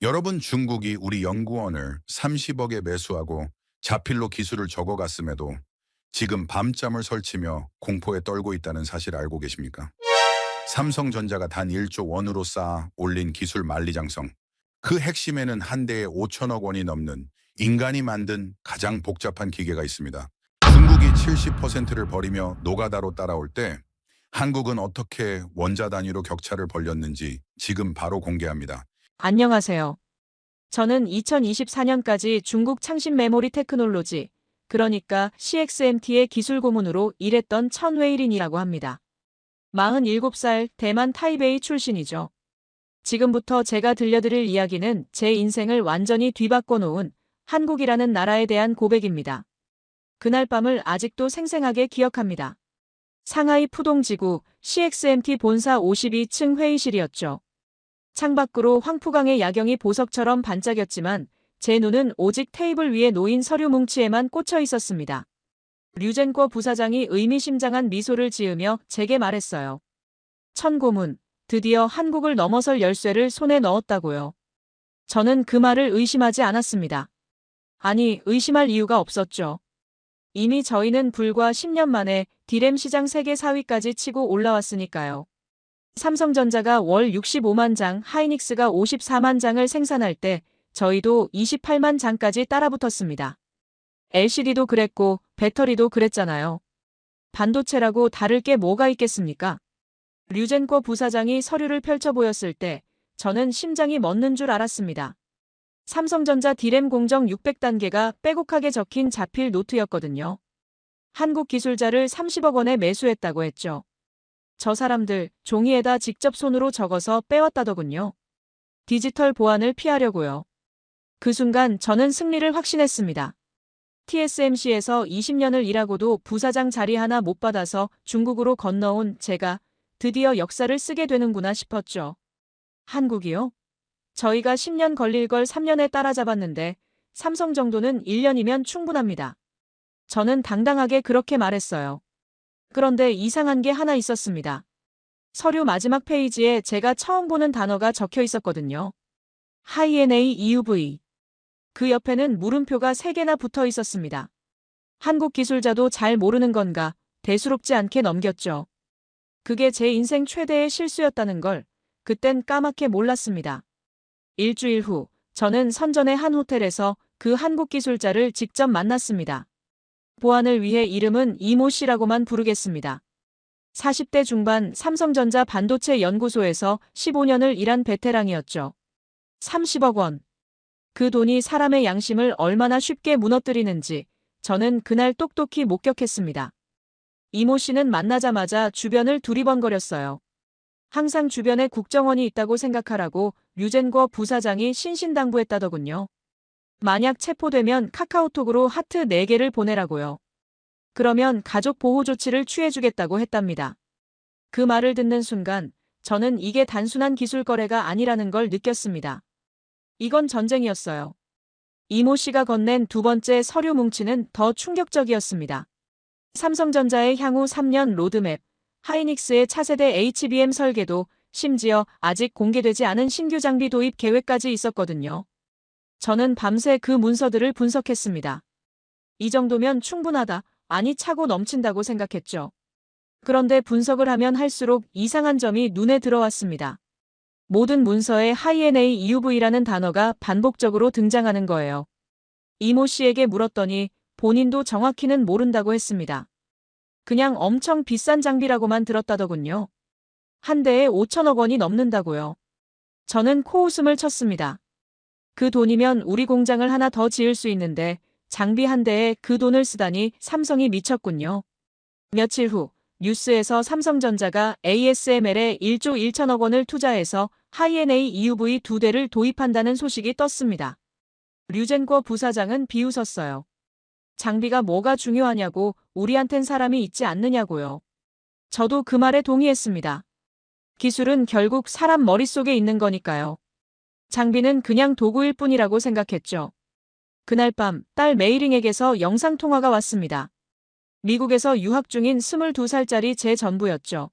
여러분, 중국이 우리 연구원을 30억에 매수하고 자필로 기술을 적어갔음에도 지금 밤잠을 설치며 공포에 떨고 있다는 사실 알고 계십니까? 삼성전자가 단 1조 원으로 쌓아 올린 기술 만리장성. 그 핵심에는 한 대에 5천억 원이 넘는 인간이 만든 가장 복잡한 기계가 있습니다. 중국이 70%를 버리며 노가다로 따라올 때 한국은 어떻게 원자 단위로 격차를 벌렸는지 지금 바로 공개합니다. 안녕하세요. 저는 2024년까지 중국 창신 메모리 테크놀로지, 그러니까 CXMT의 기술 고문으로 일했던 천웨이린이라고 합니다. 47살 대만 타이베이 출신이죠. 지금부터 제가 들려드릴 이야기는 제 인생을 완전히 뒤바꿔 놓은 한국이라는 나라에 대한 고백입니다. 그날 밤을 아직도 생생하게 기억합니다. 상하이 푸동지구 CXMT 본사 52층 회의실이었죠. 창밖으로 황푸강의 야경이 보석처럼 반짝였지만 제 눈은 오직 테이블 위에 놓인 서류 뭉치에만 꽂혀 있었습니다. 류젠궈 부사장이 의미심장한 미소를 지으며 제게 말했어요. 천고문, 드디어 한국을 넘어설 열쇠를 손에 넣었다고요. 저는 그 말을 의심하지 않았습니다. 아니, 의심할 이유가 없었죠. 이미 저희는 불과 10년 만에 디램 시장 세계 4위까지 치고 올라왔으니까요. 삼성전자가 월 65만 장, 하이닉스가 54만 장을 생산할 때 저희도 28만 장까지 따라붙었습니다. LCD도 그랬고 배터리도 그랬잖아요. 반도체라고 다를 게 뭐가 있겠습니까? 류젠꺼 부사장이 서류를 펼쳐 보였을 때 저는 심장이 멎는 줄 알았습니다. 삼성전자 디램 공정 600단계가 빼곡하게 적힌 자필 노트였거든요. 한국 기술자를 30억 원에 매수했다고 했죠. 저 사람들 종이에다 직접 손으로 적어서 빼왔다더군요. 디지털 보안을 피하려고요. 그 순간 저는 승리를 확신했습니다. TSMC에서 20년을 일하고도 부사장 자리 하나 못 받아서 중국으로 건너온 제가 드디어 역사를 쓰게 되는구나 싶었죠. 한국이요? 저희가 10년 걸릴 걸 3년에 따라잡았는데 삼성 정도는 1년이면 충분합니다. 저는 당당하게 그렇게 말했어요. 그런데 이상한 게 하나 있었습니다. 서류 마지막 페이지에 제가 처음 보는 단어가 적혀 있었거든요. High-NA EUV. 그 옆에는 물음표가 3개나 붙어 있었습니다. 한국 기술자도 잘 모르는 건가 대수롭지 않게 넘겼죠. 그게 제 인생 최대의 실수였다는 걸 그땐 까맣게 몰랐습니다. 일주일 후 저는 선전의 한 호텔에서 그 한국 기술자를 직접 만났습니다. 보안을 위해 이름은 이모 씨라고만 부르겠습니다. 40대 중반 삼성전자 반도체 연구소에서 15년을 일한 베테랑이었죠. 30억 원. 그 돈이 사람의 양심을 얼마나 쉽게 무너뜨리는지 저는 그날 똑똑히 목격했습니다. 이모 씨는 만나자마자 주변을 두리번거렸어요. 항상 주변에 국정원이 있다고 생각하라고 류젠궈 부사장이 신신당부했다더군요. 만약 체포되면 카카오톡으로 하트 4개를 보내라고요. 그러면 가족 보호 조치를 취해주겠다고 했답니다. 그 말을 듣는 순간 저는 이게 단순한 기술 거래가 아니라는 걸 느꼈습니다. 이건 전쟁이었어요. 이모 씨가 건넨 두 번째 서류 뭉치는 더 충격적이었습니다. 삼성전자의 향후 3년 로드맵, 하이닉스의 차세대 HBM 설계도, 심지어 아직 공개되지 않은 신규 장비 도입 계획까지 있었거든요. 저는 밤새 그 문서들을 분석했습니다. 이 정도면 충분하다, 아니 차고 넘친다고 생각했죠. 그런데 분석을 하면 할수록 이상한 점이 눈에 들어왔습니다. 모든 문서에 High-NA EUV라는 단어가 반복적으로 등장하는 거예요. 이모 씨에게 물었더니 본인도 정확히는 모른다고 했습니다. 그냥 엄청 비싼 장비라고만 들었다더군요. 한 대에 5천억 원이 넘는다고요. 저는 코웃음을 쳤습니다. 그 돈이면 우리 공장을 하나 더 지을 수 있는데 장비 한 대에 그 돈을 쓰다니 삼성이 미쳤군요. 며칠 후 뉴스에서 삼성전자가 ASML에 1조 1천억 원을 투자해서 High-NA EUV 2대를 도입한다는 소식이 떴습니다. 류젠궈 부사장은 비웃었어요. 장비가 뭐가 중요하냐고 우리한텐 사람이 있지 않느냐고요. 저도 그 말에 동의했습니다. 기술은 결국 사람 머릿속에 있는 거니까요. 장비는 그냥 도구일 뿐이라고 생각했죠. 그날 밤 딸 메이링에게서 영상통화가 왔습니다. 미국에서 유학 중인 22살짜리 제 전부였죠.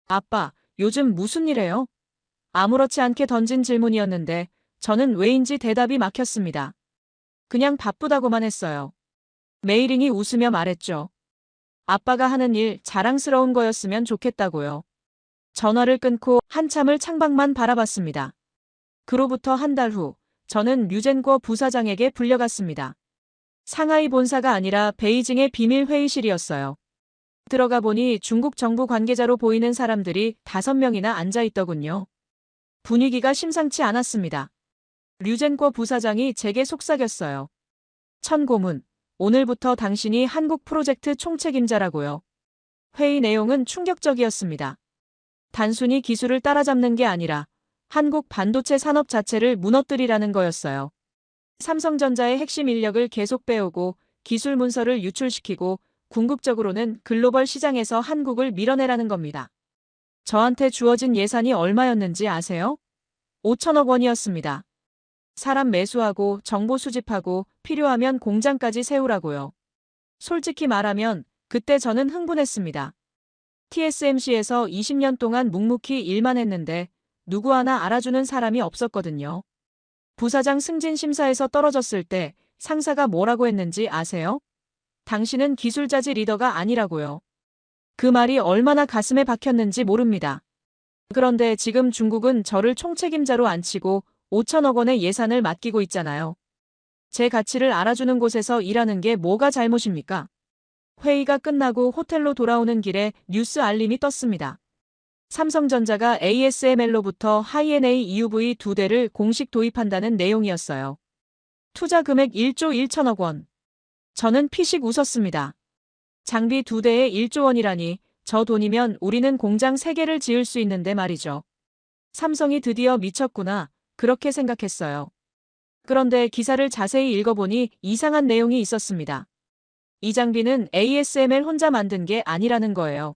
아빠, 요즘 무슨 일 해요? 아무렇지 않게 던진 질문이었는데 저는 왜인지 대답이 막혔습니다. 그냥 바쁘다고만 했어요. 메이링이 웃으며 말했죠. 아빠가 하는 일 자랑스러운 거였으면 좋겠다고요. 전화를 끊고 한참을 창밖만 바라봤습니다. 그로부터 한 달 후, 저는 류젠궈 부사장에게 불려갔습니다. 상하이 본사가 아니라 베이징의 비밀 회의실이었어요. 들어가 보니 중국 정부 관계자로 보이는 사람들이 5명이나 앉아 있더군요. 분위기가 심상치 않았습니다. 류젠궈 부사장이 제게 속삭였어요. 천고문, 오늘부터 당신이 한국 프로젝트 총책임자라고요. 회의 내용은 충격적이었습니다. 단순히 기술을 따라잡는 게 아니라 한국 반도체 산업 자체를 무너뜨리라는 거였어요. 삼성전자의 핵심 인력을 계속 빼오고 기술 문서를 유출시키고 궁극적으로는 글로벌 시장에서 한국을 밀어내라는 겁니다. 저한테 주어진 예산이 얼마였는지 아세요? 5천억 원이었습니다. 사람 매수하고 정보 수집하고 필요하면 공장까지 세우라고요. 솔직히 말하면 그때 저는 흥분했습니다. TSMC에서 20년 동안 묵묵히 일만 했는데 누구 하나 알아주는 사람이 없었거든요. 부사장 승진 심사에서 떨어졌을 때 상사가 뭐라고 했는지 아세요? 당신은 기술자지 리더가 아니라고요. 그 말이 얼마나 가슴에 박혔는지 모릅니다. 그런데 지금 중국은 저를 총책임자로 앉히고 5천억 원의 예산을 맡기고 있잖아요. 제 가치를 알아주는 곳에서 일하는 게 뭐가 잘못입니까? 회의가 끝나고 호텔로 돌아오는 길에 뉴스 알림이 떴습니다. 삼성전자가 ASML로부터 하이엔A EUV 2대를 공식 도입한다는 내용이었어요. 투자 금액 1조 1천억 원. 저는 피식 웃었습니다. 장비 2대에 1조 원이라니 저 돈이면 우리는 공장 3개를 지을 수 있는데 말이죠. 삼성이 드디어 미쳤구나 그렇게 생각했어요. 그런데 기사를 자세히 읽어보니 이상한 내용이 있었습니다. 이 장비는 ASML 혼자 만든 게 아니라는 거예요.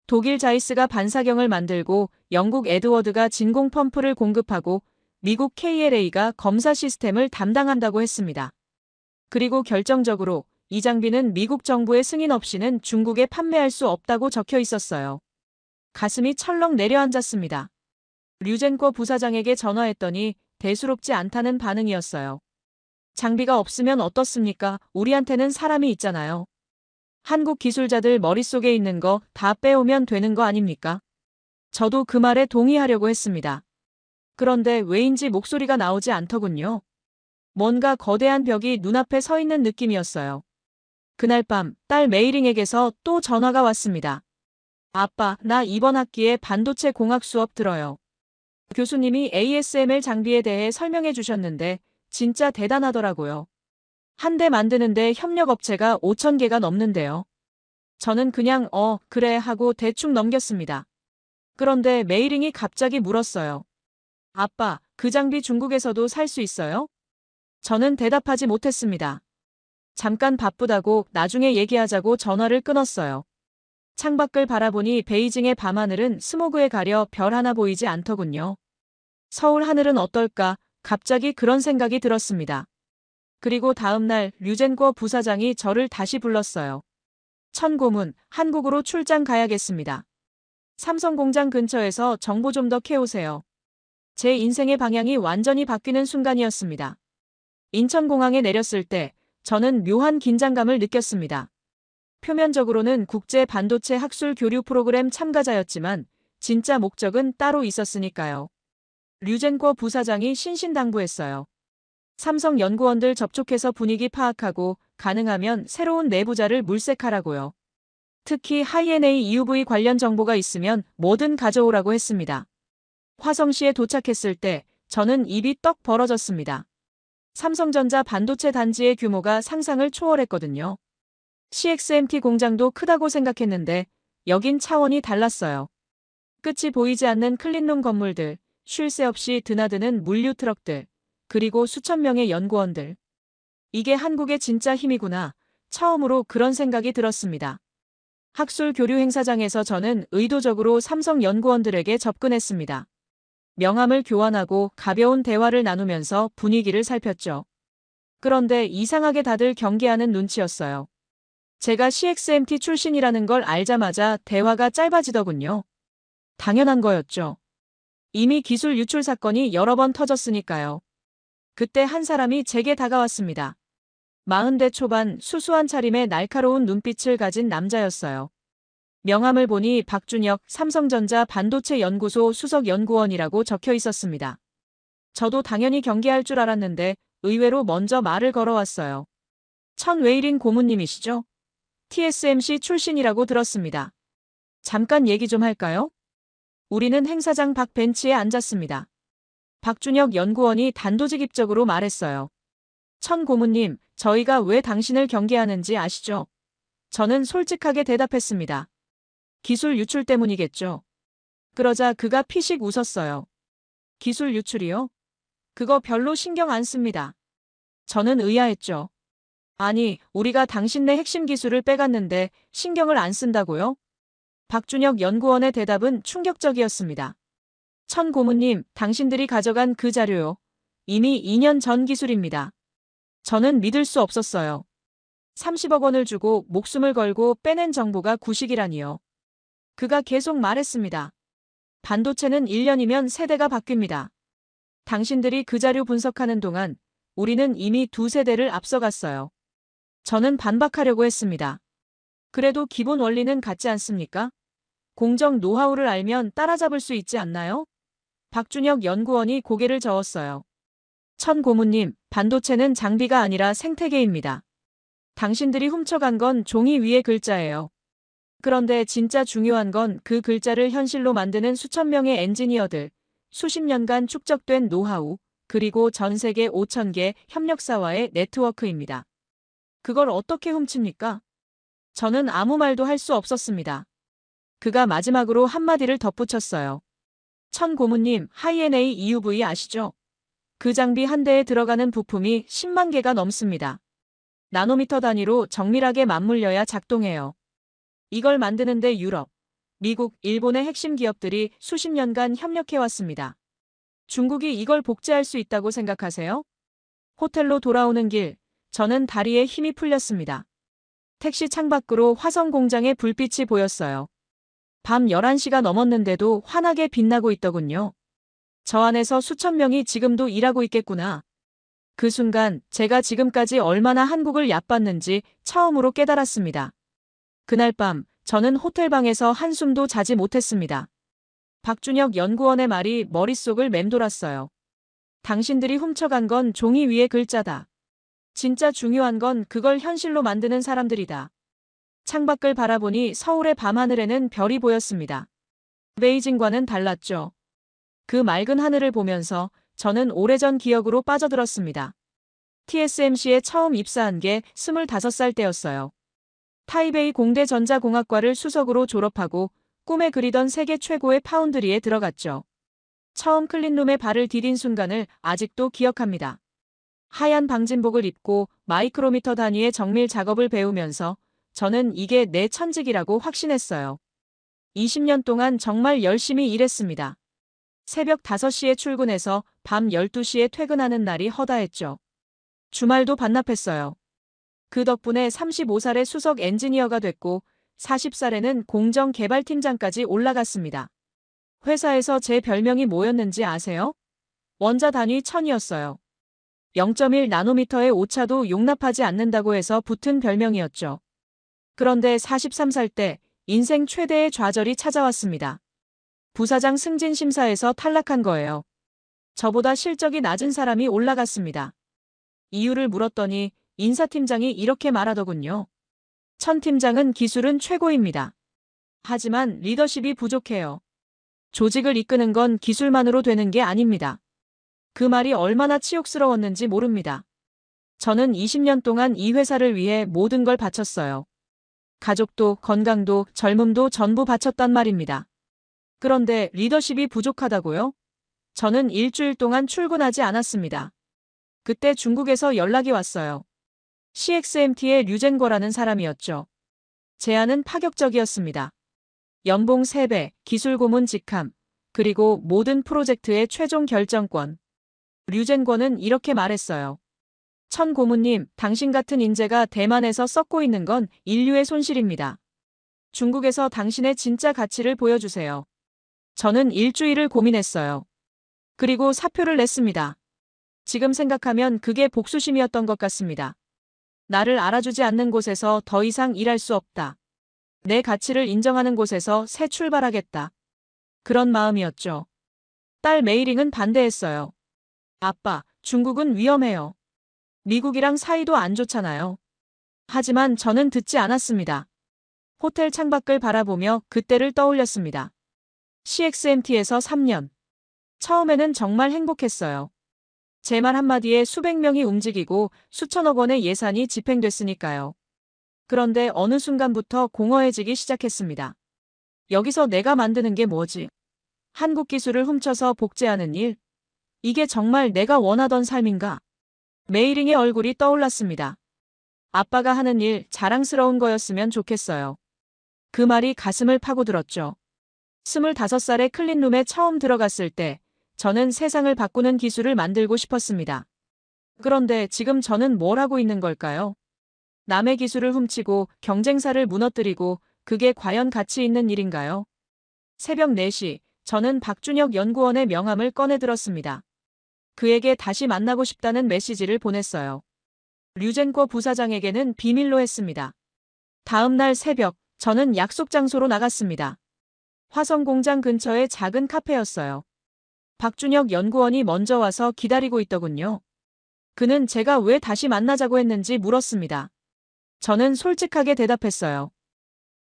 독일 자이스가 반사경을 만들고 영국 에드워드가 진공 펌프를 공급하고 미국 KLA가 검사 시스템을 담당한다고 했습니다. 그리고 결정적으로 이 장비는 미국 정부의 승인 없이는 중국에 판매할 수 없다고 적혀 있었어요. 가슴이 철렁 내려앉았습니다. 류젠궈 부사장에게 전화했더니 대수롭지 않다는 반응이었어요. 장비가 없으면 어떻습니까? 우리한테는 사람이 있잖아요. 한국 기술자들 머릿속에 있는 거 다 빼오면 되는 거 아닙니까? 저도 그 말에 동의하려고 했습니다. 그런데 왜인지 목소리가 나오지 않더군요. 뭔가 거대한 벽이 눈앞에 서 있는 느낌이었어요. 그날 밤 딸 메이링에게서 또 전화가 왔습니다. 아빠, 나 이번 학기에 반도체 공학 수업 들어요. 교수님이 ASML 장비에 대해 설명해 주셨는데 진짜 대단하더라고요. 한 대 만드는데 협력업체가 5,000개가 넘는데요. 저는 그냥 그래 하고 대충 넘겼습니다. 그런데 메이링이 갑자기 물었어요. 아빠, 그 장비 중국에서도 살 수 있어요? 저는 대답하지 못했습니다. 잠깐 바쁘다고 나중에 얘기하자고 전화를 끊었어요. 창밖을 바라보니 베이징의 밤하늘은 스모그에 가려 별 하나 보이지 않더군요. 서울 하늘은 어떨까? 갑자기 그런 생각이 들었습니다. 그리고 다음 날 류젠궈 부사장이 저를 다시 불렀어요. 천고문, 한국으로 출장 가야겠습니다. 삼성 공장 근처에서 정보 좀 더 캐오세요. 제 인생의 방향이 완전히 바뀌는 순간이었습니다. 인천공항에 내렸을 때 저는 묘한 긴장감을 느꼈습니다. 표면적으로는 국제 반도체 학술 교류 프로그램 참가자였지만 진짜 목적은 따로 있었으니까요. 류젠궈 부사장이 신신당부했어요. 삼성 연구원들 접촉해서 분위기 파악하고 가능하면 새로운 내부자를 물색하라고요. 특히 하이엔A EUV 관련 정보가 있으면 뭐든 가져오라고 했습니다. 화성시에 도착했을 때 저는 입이 떡 벌어졌습니다. 삼성전자 반도체 단지의 규모가 상상을 초월했거든요. CXMT 공장도 크다고 생각했는데 여긴 차원이 달랐어요. 끝이 보이지 않는 클린룸 건물들, 쉴 새 없이 드나드는 물류 트럭들, 그리고 수천 명의 연구원들. 이게 한국의 진짜 힘이구나. 처음으로 그런 생각이 들었습니다. 학술 교류 행사장에서 저는 의도적으로 삼성 연구원들에게 접근했습니다. 명함을 교환하고 가벼운 대화를 나누면서 분위기를 살폈죠. 그런데 이상하게 다들 경계하는 눈치였어요. 제가 CXMT 출신이라는 걸 알자마자 대화가 짧아지더군요. 당연한 거였죠. 이미 기술 유출 사건이 여러 번 터졌으니까요. 그때 한 사람이 제게 다가왔습니다. 40대 초반 수수한 차림에 날카로운 눈빛을 가진 남자였어요. 명함을 보니 박준혁 삼성전자 반도체 연구소 수석 연구원이라고 적혀 있었습니다. 저도 당연히 경계할 줄 알았는데 의외로 먼저 말을 걸어왔어요. 천웨일인 고문님이시죠? TSMC 출신이라고 들었습니다. 잠깐 얘기 좀 할까요? 우리는 행사장 밖 벤치에 앉았습니다. 박준혁 연구원이 단도직입적으로 말했어요. 천 고문님, 저희가 왜 당신을 경계하는지 아시죠? 저는 솔직하게 대답했습니다. 기술 유출 때문이겠죠. 그러자 그가 피식 웃었어요. 기술 유출이요? 그거 별로 신경 안 씁니다. 저는 의아했죠. 아니, 우리가 당신네 핵심 기술을 빼갔는데 신경을 안 쓴다고요? 박준혁 연구원의 대답은 충격적이었습니다. 천 고문님, 당신들이 가져간 그 자료요. 이미 2년 전 기술입니다. 저는 믿을 수 없었어요. 30억 원을 주고 목숨을 걸고 빼낸 정보가 구식이라니요. 그가 계속 말했습니다. 반도체는 1년이면 세대가 바뀝니다. 당신들이 그 자료 분석하는 동안 우리는 이미 2세대를 앞서갔어요. 저는 반박하려고 했습니다. 그래도 기본 원리는 같지 않습니까? 공정 노하우를 알면 따라잡을 수 있지 않나요? 박준혁 연구원이 고개를 저었어요. 천 고문님, 반도체는 장비가 아니라 생태계입니다. 당신들이 훔쳐간 건 종이 위의 글자예요. 그런데 진짜 중요한 건 그 글자를 현실로 만드는 수천 명의 엔지니어들, 수십 년간 축적된 노하우, 그리고 전 세계 5,000개 협력사와의 네트워크입니다. 그걸 어떻게 훔칩니까? 저는 아무 말도 할 수 없었습니다. 그가 마지막으로 한마디를 덧붙였어요. 천 고문님, 하이엔A EUV 아시죠? 그 장비 한 대에 들어가는 부품이 10만 개가 넘습니다. 나노미터 단위로 정밀하게 맞물려야 작동해요. 이걸 만드는데 유럽, 미국, 일본의 핵심 기업들이 수십 년간 협력해왔습니다. 중국이 이걸 복제할 수 있다고 생각하세요? 호텔로 돌아오는 길, 저는 다리에 힘이 풀렸습니다. 택시 창밖으로 화성 공장의 불빛이 보였어요. 밤 11시가 넘었는데도 환하게 빛나고 있더군요. 저 안에서 수천 명이 지금도 일하고 있겠구나. 그 순간 제가 지금까지 얼마나 한국을 얕봤는지 처음으로 깨달았습니다. 그날 밤 저는 호텔방에서 한숨도 자지 못했습니다. 박준혁 연구원의 말이 머릿속을 맴돌았어요. 당신들이 훔쳐간 건 종이 위의 글자다. 진짜 중요한 건 그걸 현실로 만드는 사람들이다. 창밖을 바라보니 서울의 밤하늘에는 별이 보였습니다. 베이징과는 달랐죠. 그 맑은 하늘을 보면서 저는 오래전 기억으로 빠져들었습니다. TSMC에 처음 입사한 게 25살 때였어요. 타이베이 공대 전자공학과를 수석으로 졸업하고 꿈에 그리던 세계 최고의 파운드리에 들어갔죠. 처음 클린룸에 발을 디딘 순간을 아직도 기억합니다. 하얀 방진복을 입고 마이크로미터 단위의 정밀 작업을 배우면서 저는 이게 내 천직이라고 확신했어요. 20년 동안 정말 열심히 일했습니다. 새벽 5시에 출근해서 밤 12시에 퇴근하는 날이 허다했죠. 주말도 반납했어요. 그 덕분에 35살에 수석 엔지니어가 됐고 40살에는 공정 개발팀장까지 올라갔습니다. 회사에서 제 별명이 뭐였는지 아세요? 원자 단위 1000이었어요. 0.1 나노미터의 오차도 용납하지 않는다고 해서 붙은 별명이었죠. 그런데 43살 때 인생 최대의 좌절이 찾아왔습니다. 부사장 승진 심사에서 탈락한 거예요. 저보다 실적이 낮은 사람이 올라갔습니다. 이유를 물었더니 인사팀장이 이렇게 말하더군요. 천 팀장은 기술은 최고입니다. 하지만 리더십이 부족해요. 조직을 이끄는 건 기술만으로 되는 게 아닙니다. 그 말이 얼마나 치욕스러웠는지 모릅니다. 저는 20년 동안 이 회사를 위해 모든 걸 바쳤어요. 가족도 건강도 젊음도 전부 바쳤단 말입니다. 그런데 리더십이 부족하다고요? 저는 일주일 동안 출근하지 않았습니다. 그때 중국에서 연락이 왔어요. CXMT의 류젠거라는 사람이었죠. 제안은 파격적이었습니다. 연봉 3배, 기술 고문 직함, 그리고 모든 프로젝트의 최종 결정권. 류젠거는 이렇게 말했어요. 천 고문님, 당신 같은 인재가 대만에서 썩고 있는 건 인류의 손실입니다. 중국에서 당신의 진짜 가치를 보여주세요. 저는 일주일을 고민했어요. 그리고 사표를 냈습니다. 지금 생각하면 그게 복수심이었던 것 같습니다. 나를 알아주지 않는 곳에서 더 이상 일할 수 없다. 내 가치를 인정하는 곳에서 새 출발하겠다. 그런 마음이었죠. 딸 메이링은 반대했어요. 아빠, 중국은 위험해요. 미국이랑 사이도 안 좋잖아요. 하지만 저는 듣지 않았습니다. 호텔 창밖을 바라보며 그때를 떠올렸습니다. CXMT에서 3년. 처음에는 정말 행복했어요. 제 말 한마디에 수백 명이 움직이고 수천억 원의 예산이 집행됐으니까요. 그런데 어느 순간부터 공허해지기 시작했습니다. 여기서 내가 만드는 게 뭐지? 한국 기술을 훔쳐서 복제하는 일? 이게 정말 내가 원하던 삶인가? 메이링의 얼굴이 떠올랐습니다. 아빠가 하는 일 자랑스러운 거였으면 좋겠어요. 그 말이 가슴을 파고들었죠. 25살에 클린룸에 처음 들어갔을 때 저는 세상을 바꾸는 기술을 만들고 싶었습니다. 그런데 지금 저는 뭘 하고 있는 걸까요? 남의 기술을 훔치고 경쟁사를 무너뜨리고 그게 과연 가치 있는 일인가요? 새벽 4시, 저는 박준혁 연구원의 명함을 꺼내 들었습니다. 그에게 다시 만나고 싶다는 메시지를 보냈어요. 류젠코 부사장에게는 비밀로 했습니다. 다음 날 새벽, 저는 약속 장소로 나갔습니다. 화성 공장 근처의 작은 카페였어요. 박준혁 연구원이 먼저 와서 기다리고 있더군요. 그는 제가 왜 다시 만나자고 했는지 물었습니다. 저는 솔직하게 대답했어요.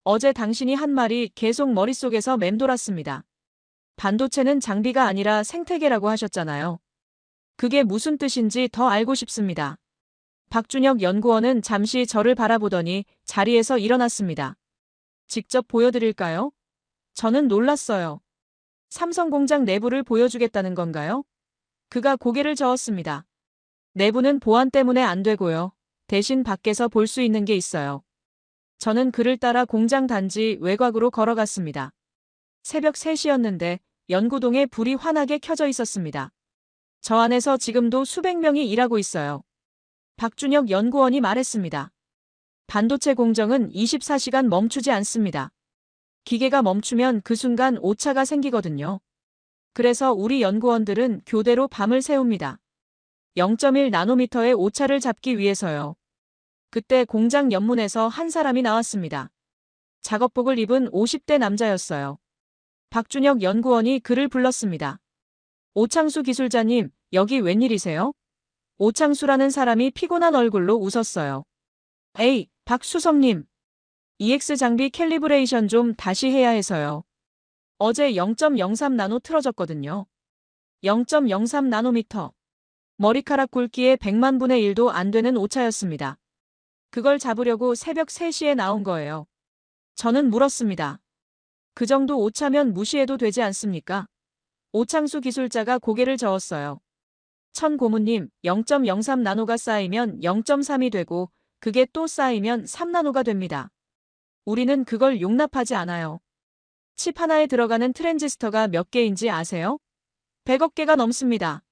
어제 당신이 한 말이 계속 머릿속에서 맴돌았습니다. 반도체는 장비가 아니라 생태계라고 하셨잖아요. 그게 무슨 뜻인지 더 알고 싶습니다. 박준혁 연구원은 잠시 저를 바라보더니 자리에서 일어났습니다. 직접 보여드릴까요? 저는 놀랐어요. 삼성 공장 내부를 보여주겠다는 건가요? 그가 고개를 저었습니다. 내부는 보안 때문에 안 되고요. 대신 밖에서 볼 수 있는 게 있어요. 저는 그를 따라 공장 단지 외곽으로 걸어갔습니다. 새벽 3시였는데 연구동에 불이 환하게 켜져 있었습니다. 저 안에서 지금도 수백 명이 일하고 있어요. 박준혁 연구원이 말했습니다. 반도체 공정은 24시간 멈추지 않습니다. 기계가 멈추면 그 순간 오차가 생기거든요. 그래서 우리 연구원들은 교대로 밤을 새웁니다. 0.1 나노미터의 오차를 잡기 위해서요. 그때 공장 옆문에서 한 사람이 나왔습니다. 작업복을 입은 50대 남자였어요. 박준혁 연구원이 그를 불렀습니다. 오창수 기술자님, 여기 웬일이세요? 오창수라는 사람이 피곤한 얼굴로 웃었어요. 에이, 박수성님. EX 장비 캘리브레이션 좀 다시 해야 해서요. 어제 0.03 나노 틀어졌거든요. 0.03 나노미터. 머리카락 굵기의 100만 분의 1도 안 되는 오차였습니다. 그걸 잡으려고 새벽 3시에 나온 거예요. 저는 물었습니다. 그 정도 오차면 무시해도 되지 않습니까? 오창수 기술자가 고개를 저었어요. 천 고문님, 0.03 나노가 쌓이면 0.3이 되고 그게 또 쌓이면 3나노가 됩니다. 우리는 그걸 용납하지 않아요. 칩 하나에 들어가는 트랜지스터가 몇 개인지 아세요? 100억 개가 넘습니다.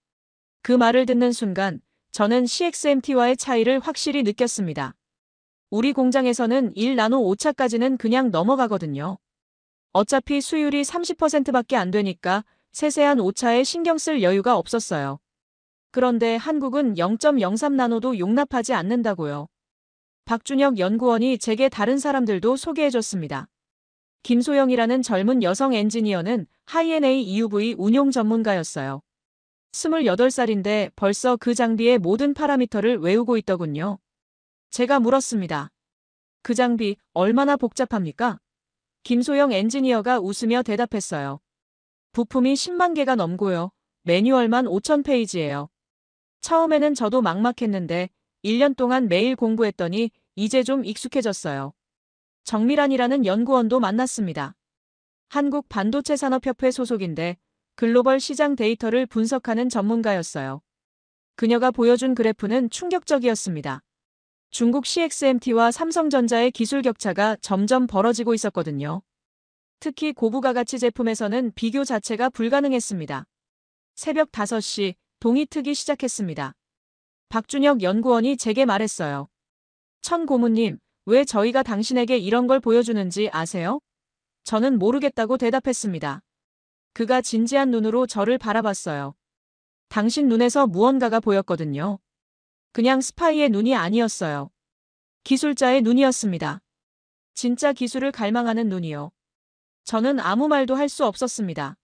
그 말을 듣는 순간 저는 CXMT와의 차이를 확실히 느꼈습니다. 우리 공장에서는 1나노 오차까지는 그냥 넘어가거든요. 어차피 수율이 30%밖에 안 되니까 세세한 오차에 신경 쓸 여유가 없었어요. 그런데 한국은 0.03나노도 용납하지 않는다고요. 박준혁 연구원이 제게 다른 사람들도 소개해줬습니다. 김소영이라는 젊은 여성 엔지니어는 하이엔A EUV 운용 전문가였어요. 28살인데 벌써 그 장비의 모든 파라미터를 외우고 있더군요. 제가 물었습니다. 그 장비 얼마나 복잡합니까? 김소영 엔지니어가 웃으며 대답했어요. 부품이 10만 개가 넘고요. 매뉴얼만 5,000페이지예요. 처음에는 저도 막막했는데 1년 동안 매일 공부했더니 이제 좀 익숙해졌어요. 정밀환이라는 연구원도 만났습니다. 한국 반도체 산업협회 소속인데 글로벌 시장 데이터를 분석하는 전문가였어요. 그녀가 보여준 그래프는 충격적이었습니다. 중국 CXMT와 삼성전자의 기술 격차가 점점 벌어지고 있었거든요. 특히 고부가가치 제품에서는 비교 자체가 불가능했습니다. 새벽 5시 동이 트기 시작했습니다. 박준혁 연구원이 제게 말했어요. 천 고문님, 왜 저희가 당신에게 이런 걸 보여주는지 아세요? 저는 모르겠다고 대답했습니다. 그가 진지한 눈으로 저를 바라봤어요. 당신 눈에서 무언가가 보였거든요. 그냥 스파이의 눈이 아니었어요. 기술자의 눈이었습니다. 진짜 기술을 갈망하는 눈이요. 저는 아무 말도 할 수 없었습니다.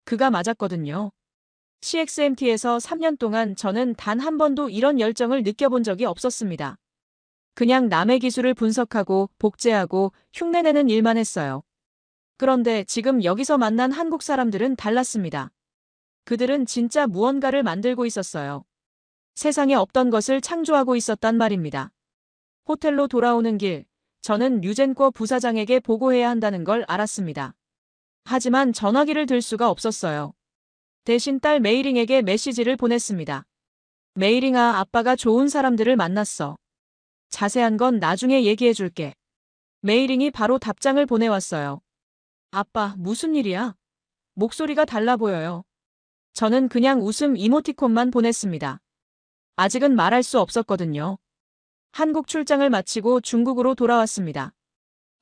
그가 맞았거든요. CXMT에서 3년 동안 저는 단 한 번도 이런 열정을 느껴본 적이 없었습니다. 그냥 남의 기술을 분석하고 복제하고 흉내내는 일만 했어요. 그런데 지금 여기서 만난 한국 사람들은 달랐습니다. 그들은 진짜 무언가를 만들고 있었어요. 세상에 없던 것을 창조하고 있었단 말입니다. 호텔로 돌아오는 길, 저는 류젠꼬 부사장에게 보고해야 한다는 걸 알았습니다. 하지만 전화기를 들 수가 없었어요. 대신 딸 메이링에게 메시지를 보냈습니다. 메이링아, 아빠가 좋은 사람들을 만났어. 자세한 건 나중에 얘기해 줄게. 메이링이 바로 답장을 보내왔어요. 아빠, 무슨 일이야? 목소리가 달라 보여요. 저는 그냥 웃음 이모티콘만 보냈습니다. 아직은 말할 수 없었거든요. 한국 출장을 마치고 중국으로 돌아왔습니다.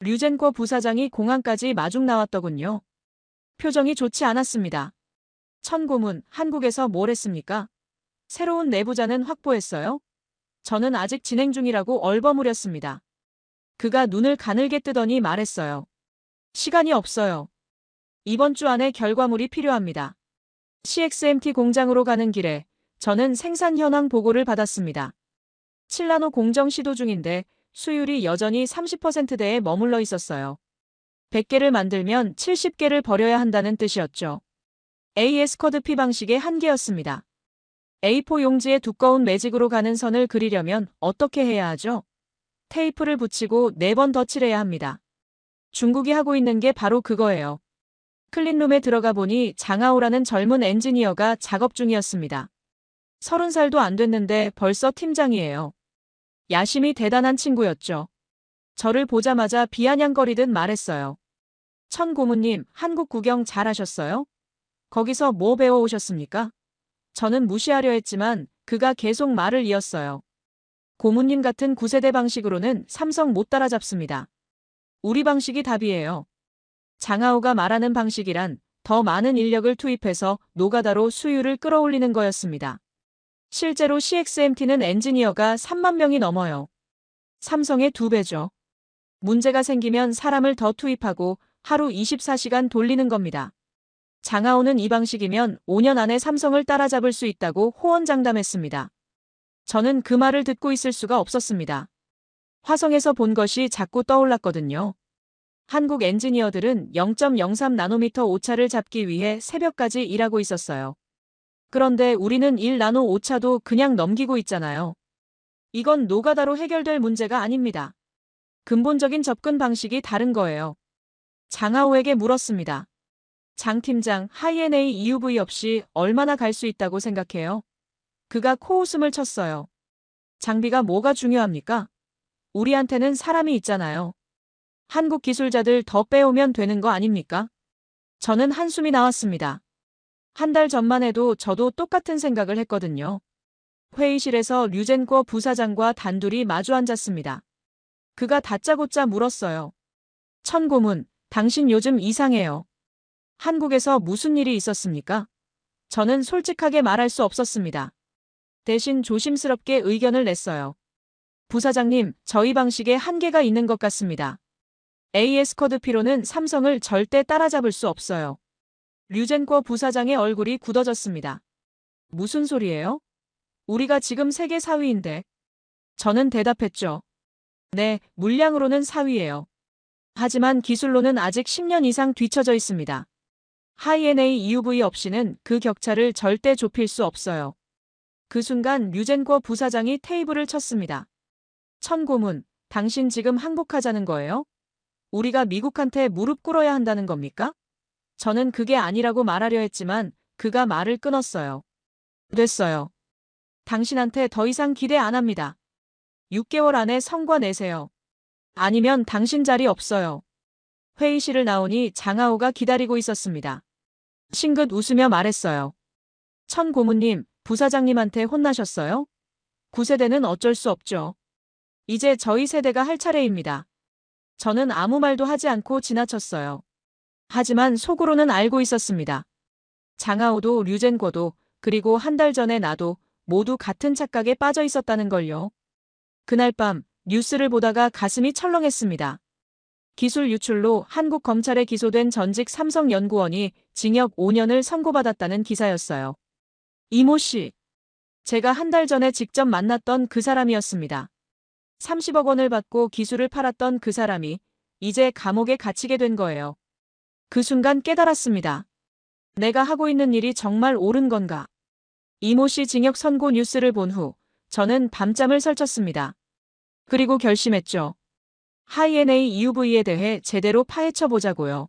류젠코 부사장이 공항까지 마중 나왔더군요. 표정이 좋지 않았습니다. 천고문, 한국에서 뭘 했습니까? 새로운 내부자는 확보했어요? 저는 아직 진행 중이라고 얼버무렸습니다. 그가 눈을 가늘게 뜨더니 말했어요. 시간이 없어요. 이번 주 안에 결과물이 필요합니다. CXMT 공장으로 가는 길에 저는 생산 현황 보고를 받았습니다. 7나노 공정 시도 중인데 수율이 여전히 30%대에 머물러 있었어요. 100개를 만들면 70개를 버려야 한다는 뜻이었죠. AS 커드 P 방식의 한계였습니다. A4 용지에 두꺼운 매직으로 가는 선을 그리려면 어떻게 해야 하죠? 테이프를 붙이고 4번 더 칠해야 합니다. 중국이 하고 있는 게 바로 그거예요. 클린룸에 들어가 보니 장하오라는 젊은 엔지니어가 작업 중이었습니다. 30살도 안 됐는데 벌써 팀장이에요. 야심이 대단한 친구였죠. 저를 보자마자 비아냥거리듯 말했어요. 천 고모님, 한국 구경 잘하셨어요? 거기서 뭐 배워오셨습니까? 저는 무시하려 했지만 그가 계속 말을 이었어요. 고모님 같은 9세대 방식으로는 삼성 못 따라잡습니다. 우리 방식이 답이에요. 장하오가 말하는 방식이란 더 많은 인력을 투입해서 노가다로 수율을 끌어올리는 거였습니다. 실제로 CXMT는 엔지니어가 3만 명이 넘어요. 삼성의 2배죠. 문제가 생기면 사람을 더 투입하고 하루 24시간 돌리는 겁니다. 장하오는 이 방식이면 5년 안에 삼성을 따라잡을 수 있다고 호언장담했습니다. 저는 그 말을 듣고 있을 수가 없었습니다. 화성에서 본 것이 자꾸 떠올랐거든요. 한국 엔지니어들은 0.03나노미터 오차를 잡기 위해 새벽까지 일하고 있었어요. 그런데 우리는 1나노 오차도 그냥 넘기고 있잖아요. 이건 노가다로 해결될 문제가 아닙니다. 근본적인 접근 방식이 다른 거예요. 장하오에게 물었습니다. 장 팀장, 하이엔A EUV 없이 얼마나 갈 수 있다고 생각해요? 그가 코웃음을 쳤어요. 장비가 뭐가 중요합니까? 우리한테는 사람이 있잖아요. 한국 기술자들 더 빼오면 되는 거 아닙니까? 저는 한숨이 나왔습니다. 한 달 전만 해도 저도 똑같은 생각을 했거든요. 회의실에서 류젠코 부사장과 단둘이 마주 앉았습니다. 그가 다짜고짜 물었어요. 천고문, 당신 요즘 이상해요. 한국에서 무슨 일이 있었습니까? 저는 솔직하게 말할 수 없었습니다. 대신 조심스럽게 의견을 냈어요. 부사장님, 저희 방식에 한계가 있는 것 같습니다. AS 커드 P로는 삼성을 절대 따라잡을 수 없어요. 류젠코 부사장의 얼굴이 굳어졌습니다. 무슨 소리예요? 우리가 지금 세계 4위인데. 저는 대답했죠. 네, 물량으로는 4위예요. 하지만 기술로는 아직 10년 이상 뒤처져 있습니다. 하이엔A EUV 없이는 그 격차를 절대 좁힐 수 없어요. 그 순간 류젠코 부사장이 테이블을 쳤습니다. 천고문, 당신 지금 항복하자는 거예요? 우리가 미국한테 무릎 꿇어야 한다는 겁니까? 저는 그게 아니라고 말하려 했지만 그가 말을 끊었어요. 됐어요. 당신한테 더 이상 기대 안 합니다. 6개월 안에 성과 내세요. 아니면 당신 자리 없어요. 회의실을 나오니 장하오가 기다리고 있었습니다. 싱긋 웃으며 말했어요. 천 고모님, 부사장님한테 혼나셨어요? 9세대는 어쩔 수 없죠. 이제 저희 세대가 할 차례입니다. 저는 아무 말도 하지 않고 지나쳤어요. 하지만 속으로는 알고 있었습니다. 장하오도 류젠코도 그리고 한 달 전에 나도 모두 같은 착각에 빠져 있었다는 걸요. 그날 밤 뉴스를 보다가 가슴이 철렁했습니다. 기술 유출로 한국 검찰에 기소된 전직 삼성 연구원이 징역 5년을 선고받았다는 기사였어요. 이모 씨, 제가 한 달 전에 직접 만났던 그 사람이었습니다. 30억 원을 받고 기술을 팔았던 그 사람이 이제 감옥에 갇히게 된 거예요. 그 순간 깨달았습니다. 내가 하고 있는 일이 정말 옳은 건가? 이모 씨 징역 선고 뉴스를 본 후 저는 밤잠을 설쳤습니다. 그리고 결심했죠. 하이엔A EUV에 대해 제대로 파헤쳐 보자고요.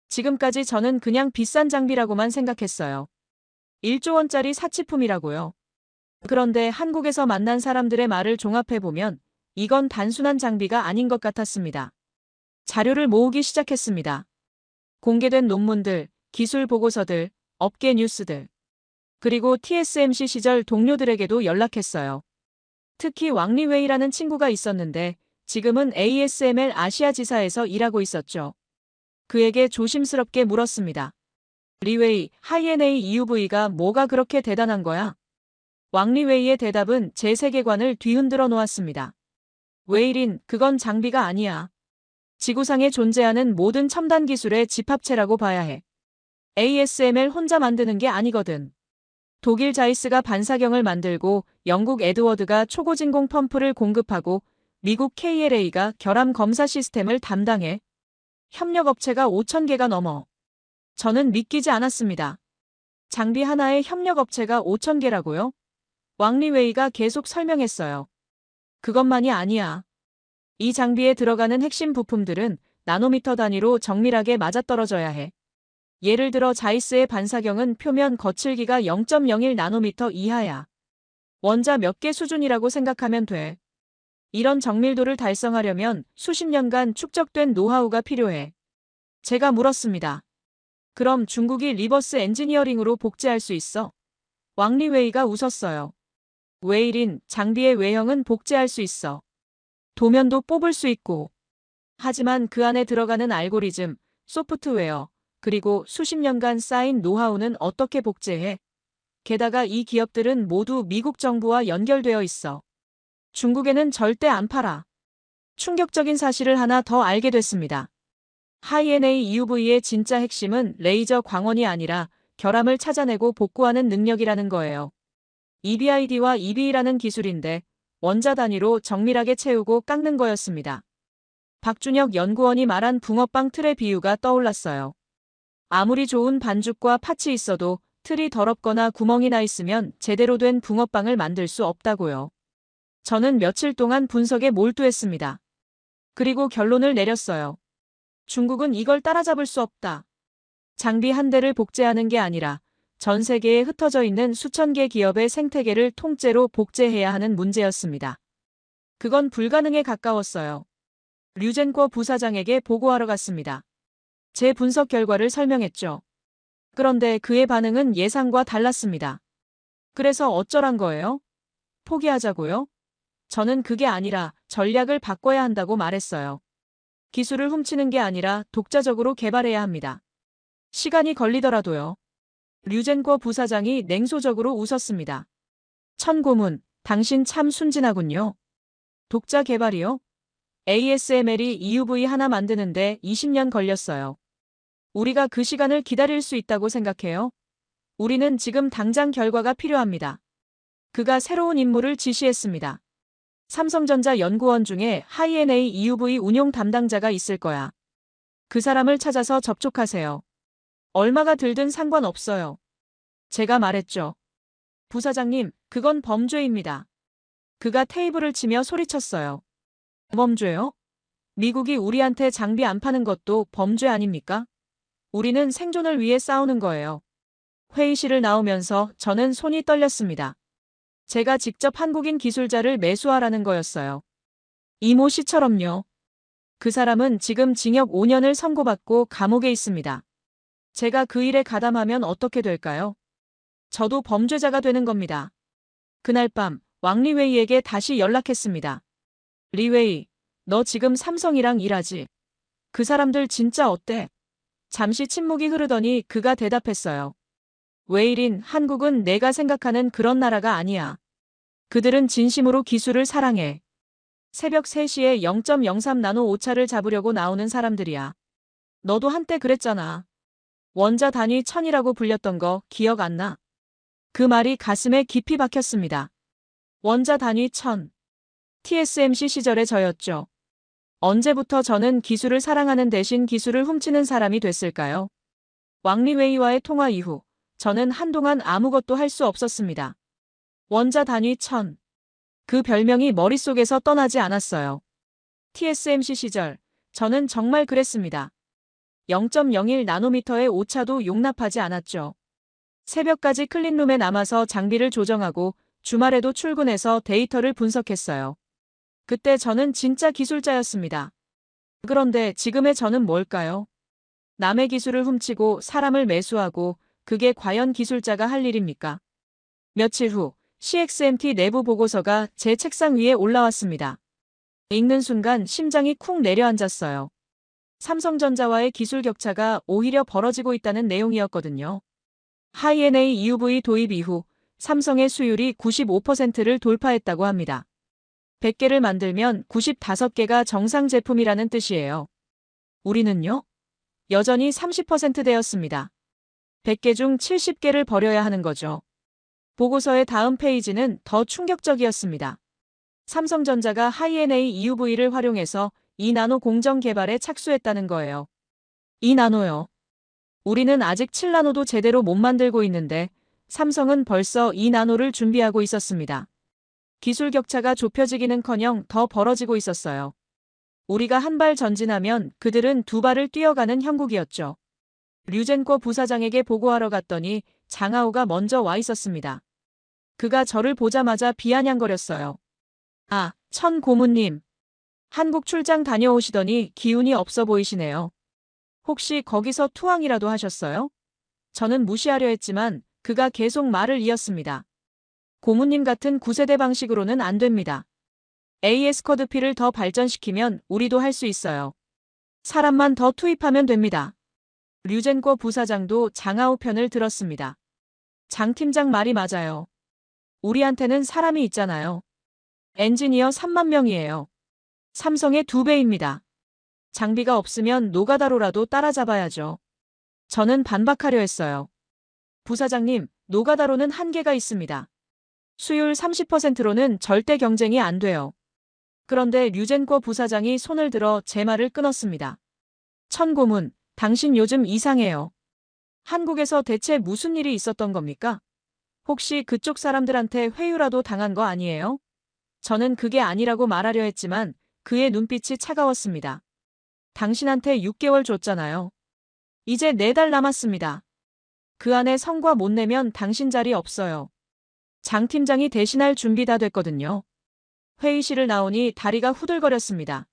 지금까지 저는 그냥 비싼 장비라고만 생각했어요. 1조 원짜리 사치품이라고요. 그런데 한국에서 만난 사람들의 말을 종합해보면 이건 단순한 장비가 아닌 것 같았습니다. 자료를 모으기 시작했습니다. 공개된 논문들, 기술 보고서들, 업계 뉴스들. 그리고 TSMC 시절 동료들에게도 연락했어요. 특히 왕리웨이라는 친구가 있었는데 지금은 ASML 아시아 지사에서 일하고 있었죠. 그에게 조심스럽게 물었습니다. 리웨이, 하이엔A EUV가 뭐가 그렇게 대단한 거야? 왕리웨이의 대답은 제 세계관을 뒤흔들어 놓았습니다. 웨일인, 그건 장비가 아니야. 지구상에 존재하는 모든 첨단 기술의 집합체라고 봐야 해. ASML 혼자 만드는 게 아니거든. 독일 자이스가 반사경을 만들고 영국 에드워드가 초고진공 펌프를 공급하고 미국 KLA가 결함 검사 시스템을 담당해. 협력업체가 5,000개가 넘어. 저는 믿기지 않았습니다. 장비 하나에 협력업체가 5,000개라고요? 왕리웨이가 계속 설명했어요. 그것만이 아니야. 이 장비에 들어가는 핵심 부품들은 나노미터 단위로 정밀하게 맞아떨어져야 해. 예를 들어 자이스의 반사경은 표면 거칠기가 0.01 나노미터 이하야. 원자 몇 개 수준이라고 생각하면 돼. 이런 정밀도를 달성하려면 수십 년간 축적된 노하우가 필요해. 제가 물었습니다. 그럼 중국이 리버스 엔지니어링으로 복제할 수 있어? 왕리웨이가 웃었어요. 웨일인, 장비의 외형은 복제할 수 있어. 도면도 뽑을 수 있고. 하지만 그 안에 들어가는 알고리즘, 소프트웨어, 그리고 수십 년간 쌓인 노하우는 어떻게 복제해? 게다가 이 기업들은 모두 미국 정부와 연결되어 있어. 중국에는 절대 안 팔아. 충격적인 사실을 하나 더 알게 됐습니다. 하이엔A EUV의 진짜 핵심은 레이저 광원이 아니라 결함을 찾아내고 복구하는 능력이라는 거예요. EBID와 EBE라는 기술인데 원자 단위로 정밀하게 채우고 깎는 거였습니다. 박준혁 연구원이 말한 붕어빵 틀의 비유가 떠올랐어요. 아무리 좋은 반죽과 팥이 있어도 틀이 더럽거나 구멍이 나 있으면 제대로 된 붕어빵을 만들 수 없다고요. 저는 며칠 동안 분석에 몰두했습니다. 그리고 결론을 내렸어요. 중국은 이걸 따라잡을 수 없다. 장비 한 대를 복제하는 게 아니라 전 세계에 흩어져 있는 수천 개 기업의 생태계를 통째로 복제해야 하는 문제였습니다. 그건 불가능에 가까웠어요. 류젠코 부사장에게 보고하러 갔습니다. 제 분석 결과를 설명했죠. 그런데 그의 반응은 예상과 달랐습니다. 그래서 어쩌란 거예요? 포기하자고요? 저는 그게 아니라 전략을 바꿔야 한다고 말했어요. 기술을 훔치는 게 아니라 독자적으로 개발해야 합니다. 시간이 걸리더라도요. 류젠코 부사장이 냉소적으로 웃었습니다. 천고문, 당신 참 순진하군요. 독자 개발이요? ASML이 EUV 하나 만드는데 20년 걸렸어요. 우리가 그 시간을 기다릴 수 있다고 생각해요? 우리는 지금 당장 결과가 필요합니다. 그가 새로운 임무를 지시했습니다. 삼성전자 연구원 중에 하이엔A EUV 운용 담당자가 있을 거야. 그 사람을 찾아서 접촉하세요. 얼마가 들든 상관없어요. 제가 말했죠. 부사장님, 그건 범죄입니다. 그가 테이블을 치며 소리쳤어요. 범죄요? 미국이 우리한테 장비 안 파는 것도 범죄 아닙니까? 우리는 생존을 위해 싸우는 거예요. 회의실을 나오면서 저는 손이 떨렸습니다. 제가 직접 한국인 기술자를 매수하라는 거였어요. 이모 씨처럼요. 그 사람은 지금 징역 5년을 선고받고 감옥에 있습니다. 제가 그 일에 가담하면 어떻게 될까요? 저도 범죄자가 되는 겁니다. 그날 밤 왕리웨이에게 다시 연락했습니다. 리웨이, 너 지금 삼성이랑 일하지? 그 사람들 진짜 어때? 잠시 침묵이 흐르더니 그가 대답했어요. 웨이린, 한국은 내가 생각하는 그런 나라가 아니야. 그들은 진심으로 기술을 사랑해. 새벽 3시에 0.03 나노 오차를 잡으려고 나오는 사람들이야. 너도 한때 그랬잖아. 원자 단위 1000이라고 불렸던 거 기억 안 나? 그 말이 가슴에 깊이 박혔습니다. 원자 단위 1000. TSMC 시절의 저였죠. 언제부터 저는 기술을 사랑하는 대신 기술을 훔치는 사람이 됐을까요? 왕리웨이와의 통화 이후 저는 한동안 아무것도 할 수 없었습니다. 원자 단위 1000. 그 별명이 머릿속에서 떠나지 않았어요. TSMC 시절 저는 정말 그랬습니다. 0.01 나노미터의 오차도 용납하지 않았죠. 새벽까지 클린룸에 남아서 장비를 조정하고 주말에도 출근해서 데이터를 분석했어요. 그때 저는 진짜 기술자였습니다. 그런데 지금의 저는 뭘까요? 남의 기술을 훔치고 사람을 매수하고 그게 과연 기술자가 할 일입니까? 며칠 후 CXMT 내부 보고서가 제 책상 위에 올라왔습니다. 읽는 순간 심장이 쿵 내려앉았어요. 삼성전자와의 기술 격차가 오히려 벌어지고 있다는 내용이었거든요. 하이-NA EUV 도입 이후 삼성의 수율이 95%를 돌파했다고 합니다. 100개를 만들면 95개가 정상 제품이라는 뜻이에요. 우리는요? 여전히 30%대였습니다. 100개 중 70개를 버려야 하는 거죠. 보고서의 다음 페이지는 더 충격적이었습니다. 삼성전자가 하이-NA EUV를 활용해서 2나노 공정 개발에 착수했다는 거예요. 2나노요. 우리는 아직 7나노도 제대로 못 만들고 있는데 삼성은 벌써 2나노를 준비하고 있었습니다. 기술 격차가 좁혀지기는커녕 더 벌어지고 있었어요. 우리가 한 발 전진하면 그들은 두 발을 뛰어가는 형국이었죠. 류젠코 부사장에게 보고하러 갔더니 장하오가 먼저 와 있었습니다. 그가 저를 보자마자 비아냥거렸어요. 아, 천 고문님. 한국 출장 다녀오시더니 기운이 없어 보이시네요. 혹시 거기서 투항이라도 하셨어요? 저는 무시하려 했지만 그가 계속 말을 이었습니다. 고문님 같은 9세대 방식으로는 안 됩니다. AS 커드피를 더 발전시키면 우리도 할 수 있어요. 사람만 더 투입하면 됩니다. 류젠코 부사장도 장하오 편을 들었습니다. 장 팀장 말이 맞아요. 우리한테는 사람이 있잖아요. 엔지니어 3만 명이에요. 삼성의 2배입니다. 장비가 없으면 노가다로라도 따라잡아야죠. 저는 반박하려 했어요. 부사장님, 노가다로는 한계가 있습니다. 수율 30%로는 절대 경쟁이 안 돼요. 그런데 류젠코 부사장이 손을 들어 제 말을 끊었습니다. 천 고문, 당신 요즘 이상해요. 한국에서 대체 무슨 일이 있었던 겁니까? 혹시 그쪽 사람들한테 회유라도 당한 거 아니에요? 저는 그게 아니라고 말하려 했지만 그의 눈빛이 차가웠습니다. 당신한테 6개월 줬잖아요. 이제 4달 남았습니다. 그 안에 성과 못 내면 당신 자리 없어요. 장 팀장이 대신할 준비 다 됐거든요. 회의실을 나오니 다리가 후들거렸습니다.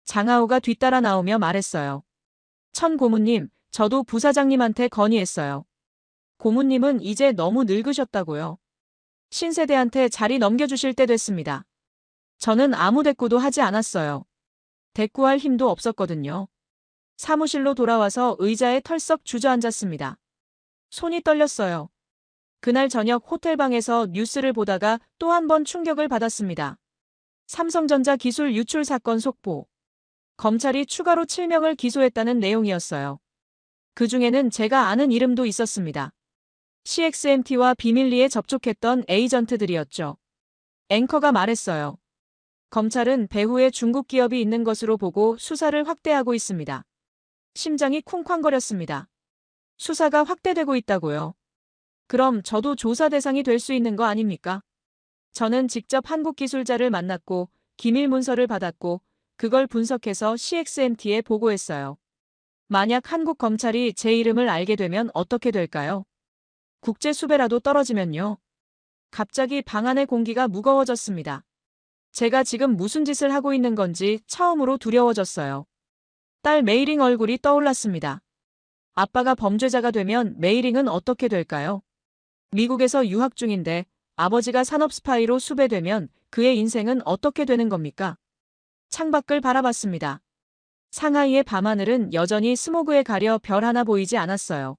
장하오가 뒤따라 나오며 말했어요. 천 고문님, 저도 부사장님한테 건의했어요. 고문님은 이제 너무 늙으셨다고요. 신세대한테 자리 넘겨주실 때 됐습니다. 저는 아무 대꾸도 하지 않았어요. 대꾸할 힘도 없었거든요. 사무실로 돌아와서 의자에 털썩 주저앉았습니다. 손이 떨렸어요. 그날 저녁 호텔방에서 뉴스를 보다가 또 한 번 충격을 받았습니다. 삼성전자 기술 유출 사건 속보. 검찰이 추가로 7명을 기소했다는 내용이었어요. 그 중에는 제가 아는 이름도 있었습니다. CXMT와 비밀리에 접촉했던 에이전트들이었죠. 앵커가 말했어요. 검찰은 배후에 중국 기업이 있는 것으로 보고 수사를 확대하고 있습니다. 심장이 쿵쾅거렸습니다. 수사가 확대되고 있다고요. 그럼 저도 조사 대상이 될 수 있는 거 아닙니까? 저는 직접 한국 기술자를 만났고 기밀 문서를 받았고 그걸 분석해서 CXMT에 보고했어요. 만약 한국 검찰이 제 이름을 알게 되면 어떻게 될까요? 국제 수배라도 떨어지면요. 갑자기 방 안의 공기가 무거워졌습니다. 제가 지금 무슨 짓을 하고 있는 건지 처음으로 두려워졌어요. 딸 메이링 얼굴이 떠올랐습니다. 아빠가 범죄자가 되면 메이링은 어떻게 될까요? 미국에서 유학 중인데 아버지가 산업 스파이로 수배되면 그의 인생은 어떻게 되는 겁니까? 창밖을 바라봤습니다. 상하이의 밤하늘은 여전히 스모그에 가려 별 하나 보이지 않았어요.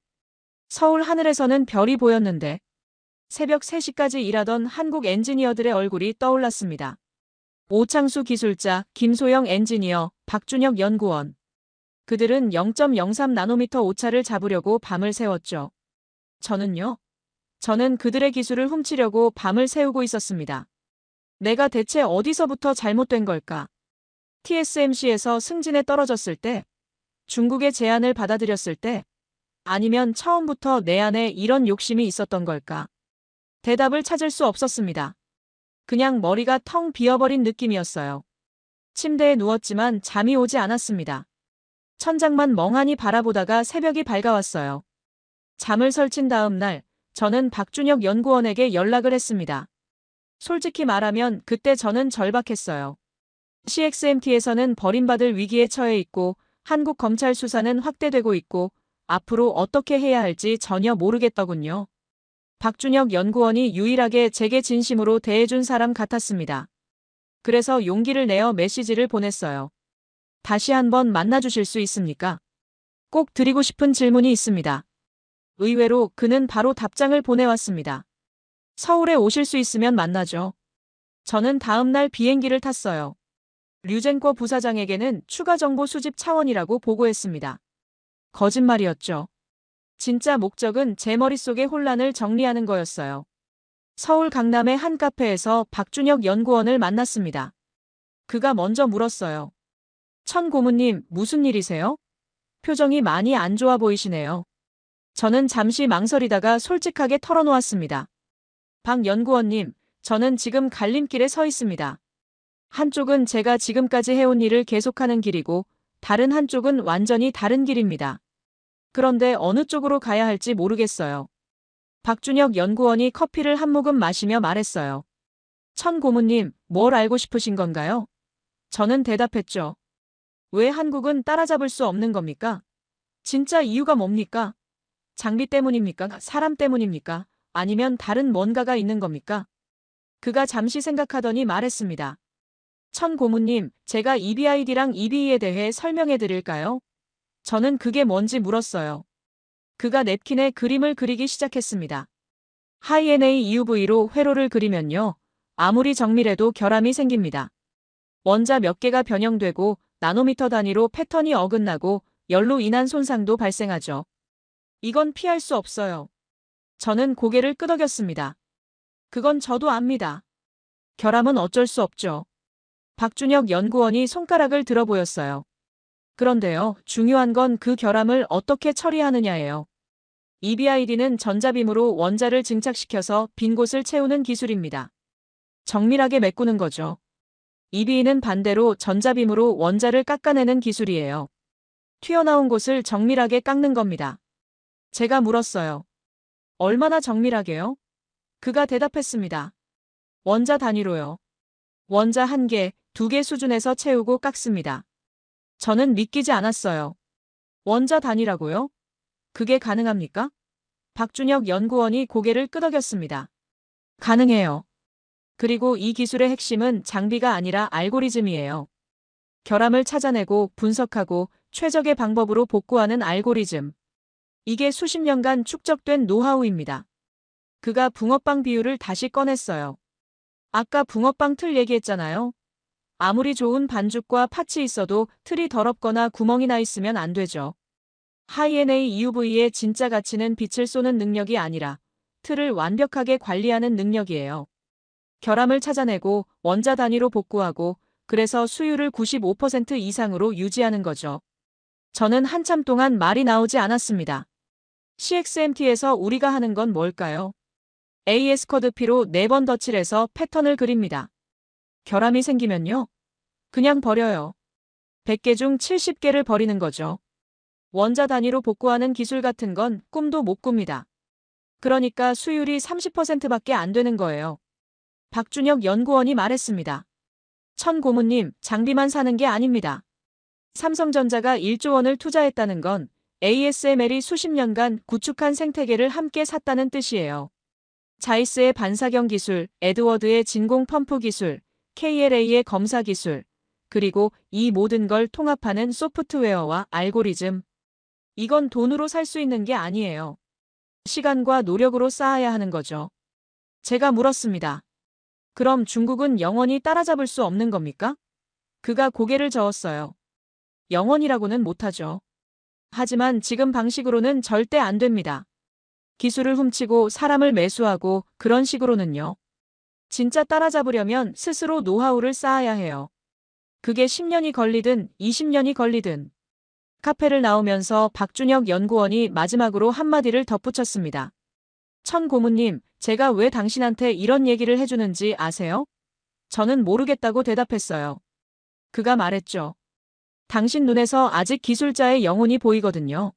서울 하늘에서는 별이 보였는데 새벽 3시까지 일하던 한국 엔지니어들의 얼굴이 떠올랐습니다. 오창수 기술자, 김소영 엔지니어, 박준혁 연구원. 그들은 0.03 나노미터 오차를 잡으려고 밤을 새웠죠. 저는요? 저는 그들의 기술을 훔치려고 밤을 새우고 있었습니다. 내가 대체 어디서부터 잘못된 걸까? TSMC에서 승진에 떨어졌을 때, 중국의 제안을 받아들였을 때, 아니면 처음부터 내 안에 이런 욕심이 있었던 걸까? 대답을 찾을 수 없었습니다. 그냥 머리가 텅 비어버린 느낌이었어요. 침대에 누웠지만 잠이 오지 않았습니다. 천장만 멍하니 바라보다가 새벽이 밝아왔어요. 잠을 설친 다음 날, 저는 박준혁 연구원에게 연락을 했습니다. 솔직히 말하면 그때 저는 절박했어요. CXMT에서는 버림받을 위기에 처해 있고 한국 검찰 수사는 확대되고 있고 앞으로 어떻게 해야 할지 전혀 모르겠더군요. 박준혁 연구원이 유일하게 제게 진심으로 대해준 사람 같았습니다. 그래서 용기를 내어 메시지를 보냈어요. 다시 한번 만나주실 수 있습니까? 꼭 드리고 싶은 질문이 있습니다. 의외로 그는 바로 답장을 보내왔습니다. 서울에 오실 수 있으면 만나죠. 저는 다음 날 비행기를 탔어요. 류젠거 부사장에게는 추가 정보 수집 차원이라고 보고했습니다. 거짓말이었죠. 진짜 목적은 제 머릿속의 혼란을 정리하는 거였어요. 서울 강남의 한 카페에서 박준혁 연구원을 만났습니다. 그가 먼저 물었어요. 천 고문님, 무슨 일이세요? 표정이 많이 안 좋아 보이시네요. 저는 잠시 망설이다가 솔직하게 털어놓았습니다. 박 연구원님, 저는 지금 갈림길에 서 있습니다. 한쪽은 제가 지금까지 해온 일을 계속하는 길이고 다른 한쪽은 완전히 다른 길입니다. 그런데 어느 쪽으로 가야 할지 모르겠어요. 박준혁 연구원이 커피를 한 모금 마시며 말했어요. 천 고문님, 뭘 알고 싶으신 건가요? 저는 대답했죠. 왜 한국은 따라잡을 수 없는 겁니까? 진짜 이유가 뭡니까? 장비 때문입니까? 사람 때문입니까? 아니면 다른 뭔가가 있는 겁니까? 그가 잠시 생각하더니 말했습니다. 천 고문님, 제가 EBID랑 EBE에 대해 설명해 드릴까요? 저는 그게 뭔지 물었어요. 그가 냅킨에 그림을 그리기 시작했습니다. 하이NA EUV로 회로를 그리면요. 아무리 정밀해도 결함이 생깁니다. 원자 몇 개가 변형되고 나노미터 단위로 패턴이 어긋나고 열로 인한 손상도 발생하죠. 이건 피할 수 없어요. 저는 고개를 끄덕였습니다. 그건 저도 압니다. 결함은 어쩔 수 없죠. 박준혁 연구원이 손가락을 들어 보였어요. 그런데요, 중요한 건 그 결함을 어떻게 처리하느냐예요. EBID는 전자빔으로 원자를 증착시켜서 빈 곳을 채우는 기술입니다. 정밀하게 메꾸는 거죠. EBE는 반대로 전자빔으로 원자를 깎아내는 기술이에요. 튀어나온 곳을 정밀하게 깎는 겁니다. 제가 물었어요. 얼마나 정밀하게요? 그가 대답했습니다. 원자 단위로요. 원자 1개, 2개 수준에서 채우고 깎습니다. 저는 믿기지 않았어요. 원자 단위라고요? 그게 가능합니까? 박준혁 연구원이 고개를 끄덕였습니다. 가능해요. 그리고 이 기술의 핵심은 장비가 아니라 알고리즘이에요. 결함을 찾아내고 분석하고 최적의 방법으로 복구하는 알고리즘. 이게 수십 년간 축적된 노하우입니다. 그가 붕어빵 비유를 다시 꺼냈어요. 아까 붕어빵 틀 얘기했잖아요. 아무리 좋은 반죽과 팥이 있어도 틀이 더럽거나 구멍이 나 있으면 안 되죠. 하이NA EUV의 진짜 가치는 빛을 쏘는 능력이 아니라 틀을 완벽하게 관리하는 능력이에요. 결함을 찾아내고 원자 단위로 복구하고 그래서 수율을 95% 이상으로 유지하는 거죠. 저는 한참 동안 말이 나오지 않았습니다. CXMT에서 우리가 하는 건 뭘까요? AS 코드 P로 4번 덧칠해서 패턴을 그립니다. 결함이 생기면요? 그냥 버려요. 100개 중 70개를 버리는 거죠. 원자 단위로 복구하는 기술 같은 건 꿈도 못 꿉니다. 그러니까 수율이 30%밖에 안 되는 거예요. 박준혁 연구원이 말했습니다. 천 고문님, 장비만 사는 게 아닙니다. 삼성전자가 1조 원을 투자했다는 건 ASML이 수십 년간 구축한 생태계를 함께 샀다는 뜻이에요. 자이스의 반사경 기술, 에드워드의 진공 펌프 기술, KLA의 검사 기술, 그리고 이 모든 걸 통합하는 소프트웨어와 알고리즘. 이건 돈으로 살 수 있는 게 아니에요. 시간과 노력으로 쌓아야 하는 거죠. 제가 물었습니다. 그럼 중국은 영원히 따라잡을 수 없는 겁니까? 그가 고개를 저었어요. 영원이라고는 못하죠. 하지만 지금 방식으로는 절대 안 됩니다. 기술을 훔치고 사람을 매수하고 그런 식으로는요. 진짜 따라잡으려면 스스로 노하우를 쌓아야 해요. 그게 10년이 걸리든 20년이 걸리든. 카페를 나오면서 박준혁 연구원이 마지막으로 한마디를 덧붙였습니다. 천 고문님, 제가 왜 당신한테 이런 얘기를 해주는지 아세요? 저는 모르겠다고 대답했어요. 그가 말했죠. 당신 눈에서 아직 기술자의 영혼이 보이거든요.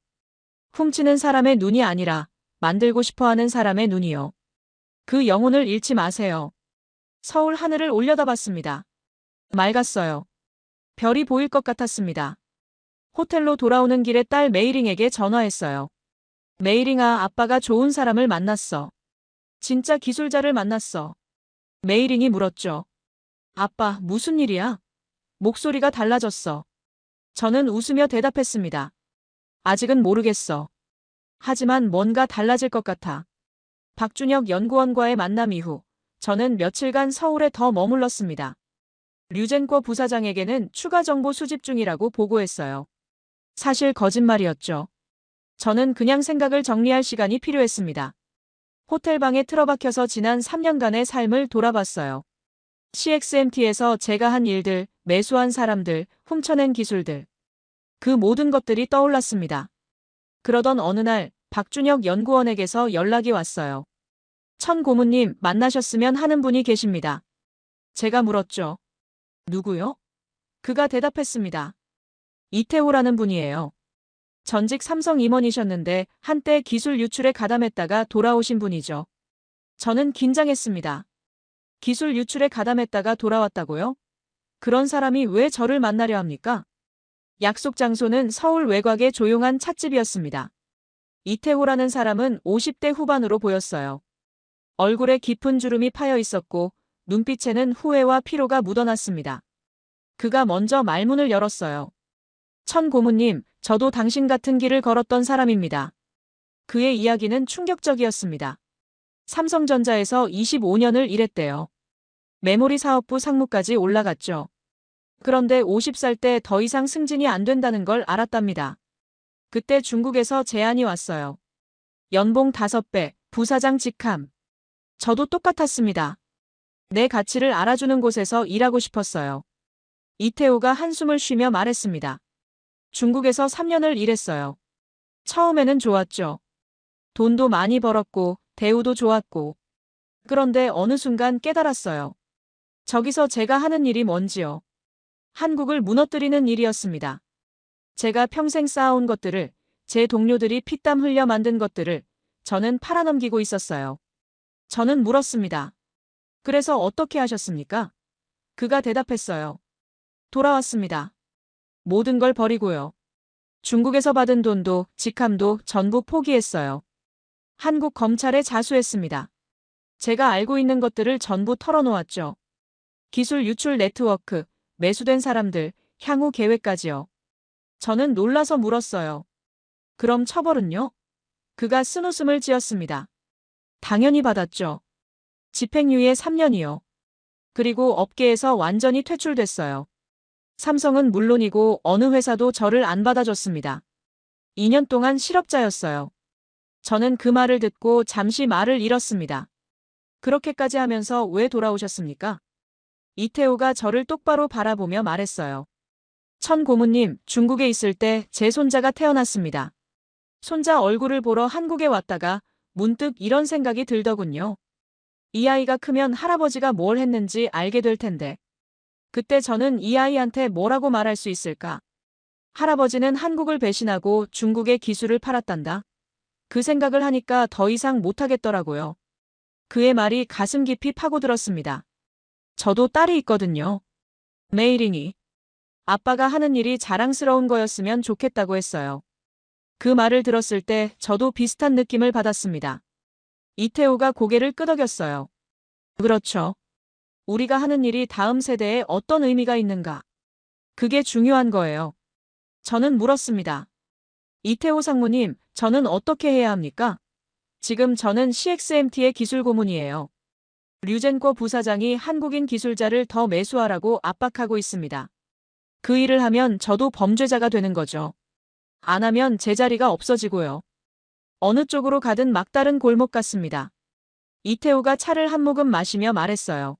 훔치는 사람의 눈이 아니라 만들고 싶어하는 사람의 눈이요. 그 영혼을 잃지 마세요. 서울 하늘을 올려다봤습니다. 맑았어요. 별이 보일 것 같았습니다. 호텔로 돌아오는 길에 딸 메이링에게 전화했어요. 메이링아, 아빠가 좋은 사람을 만났어. 진짜 기술자를 만났어. 메이링이 물었죠. 아빠, 무슨 일이야? 목소리가 달라졌어. 저는 웃으며 대답했습니다. 아직은 모르겠어. 하지만 뭔가 달라질 것 같아. 박준혁 연구원과의 만남 이후 저는 며칠간 서울에 더 머물렀습니다. 류젠꼬 부사장에게는 추가 정보 수집 중이라고 보고했어요. 사실 거짓말이었죠. 저는 그냥 생각을 정리할 시간이 필요했습니다. 호텔방에 틀어박혀서 지난 3년간의 삶을 돌아봤어요. CXMT에서 제가 한 일들, 매수한 사람들, 훔쳐낸 기술들. 그 모든 것들이 떠올랐습니다. 그러던 어느 날 박준혁 연구원에게서 연락이 왔어요. 천 고문님, 만나셨으면 하는 분이 계십니다. 제가 물었죠. 누구요? 그가 대답했습니다. 이태호라는 분이에요. 전직 삼성 임원이셨는데 한때 기술 유출에 가담했다가 돌아오신 분이죠. 저는 긴장했습니다. 기술 유출에 가담했다가 돌아왔다고요? 그런 사람이 왜 저를 만나려 합니까? 약속 장소는 서울 외곽의 조용한 찻집이었습니다. 이태호라는 사람은 50대 후반으로 보였어요. 얼굴에 깊은 주름이 파여 있었고 눈빛에는 후회와 피로가 묻어났습니다. 그가 먼저 말문을 열었어요. 천 고문님, 저도 당신 같은 길을 걸었던 사람입니다. 그의 이야기는 충격적이었습니다. 삼성전자에서 25년을 일했대요. 메모리 사업부 상무까지 올라갔죠. 그런데 50살 때 더 이상 승진이 안 된다는 걸 알았답니다. 그때 중국에서 제안이 왔어요. 연봉 5배, 부사장 직함. 저도 똑같았습니다. 내 가치를 알아주는 곳에서 일하고 싶었어요. 이태호가 한숨을 쉬며 말했습니다. 중국에서 3년을 일했어요. 처음에는 좋았죠. 돈도 많이 벌었고 대우도 좋았고. 그런데 어느 순간 깨달았어요. 저기서 제가 하는 일이 뭔지요. 한국을 무너뜨리는 일이었습니다. 제가 평생 쌓아온 것들을, 제 동료들이 피땀 흘려 만든 것들을 저는 팔아넘기고 있었어요. 저는 물었습니다. 그래서 어떻게 하셨습니까? 그가 대답했어요. 돌아왔습니다. 모든 걸 버리고요. 중국에서 받은 돈도 직함도 전부 포기했어요. 한국 검찰에 자수했습니다. 제가 알고 있는 것들을 전부 털어놓았죠. 기술 유출 네트워크, 매수된 사람들, 향후 계획까지요. 저는 놀라서 물었어요. 그럼 처벌은요? 그가 쓴웃음을 지었습니다. 당연히 받았죠. 집행유예 3년이요. 그리고 업계에서 완전히 퇴출됐어요. 삼성은 물론이고 어느 회사도 저를 안 받아줬습니다. 2년 동안 실업자였어요. 저는 그 말을 듣고 잠시 말을 잃었습니다. 그렇게까지 하면서 왜 돌아오셨습니까? 이태호가 저를 똑바로 바라보며 말했어요. 천 고문님, 중국에 있을 때 제 손자가 태어났습니다. 손자 얼굴을 보러 한국에 왔다가 문득 이런 생각이 들더군요. 이 아이가 크면 할아버지가 뭘 했는지 알게 될 텐데. 그때 저는 이 아이한테 뭐라고 말할 수 있을까? 할아버지는 한국을 배신하고 중국의 기술을 팔았단다. 그 생각을 하니까 더 이상 못하겠더라고요. 그의 말이 가슴 깊이 파고들었습니다. 저도 딸이 있거든요. 메이링이. 아빠가 하는 일이 자랑스러운 거였으면 좋겠다고 했어요. 그 말을 들었을 때 저도 비슷한 느낌을 받았습니다. 이태호가 고개를 끄덕였어요. 그렇죠. 우리가 하는 일이 다음 세대에 어떤 의미가 있는가? 그게 중요한 거예요. 저는 물었습니다. 이태호 상무님, 저는 어떻게 해야 합니까? 지금 저는 CXMT의 기술 고문이에요. 류젠코 부사장이 한국인 기술자를 더 매수하라고 압박하고 있습니다. 그 일을 하면 저도 범죄자가 되는 거죠. 안 하면 제 자리가 없어지고요. 어느 쪽으로 가든 막다른 골목 같습니다. 이태우가 차를 한 모금 마시며 말했어요.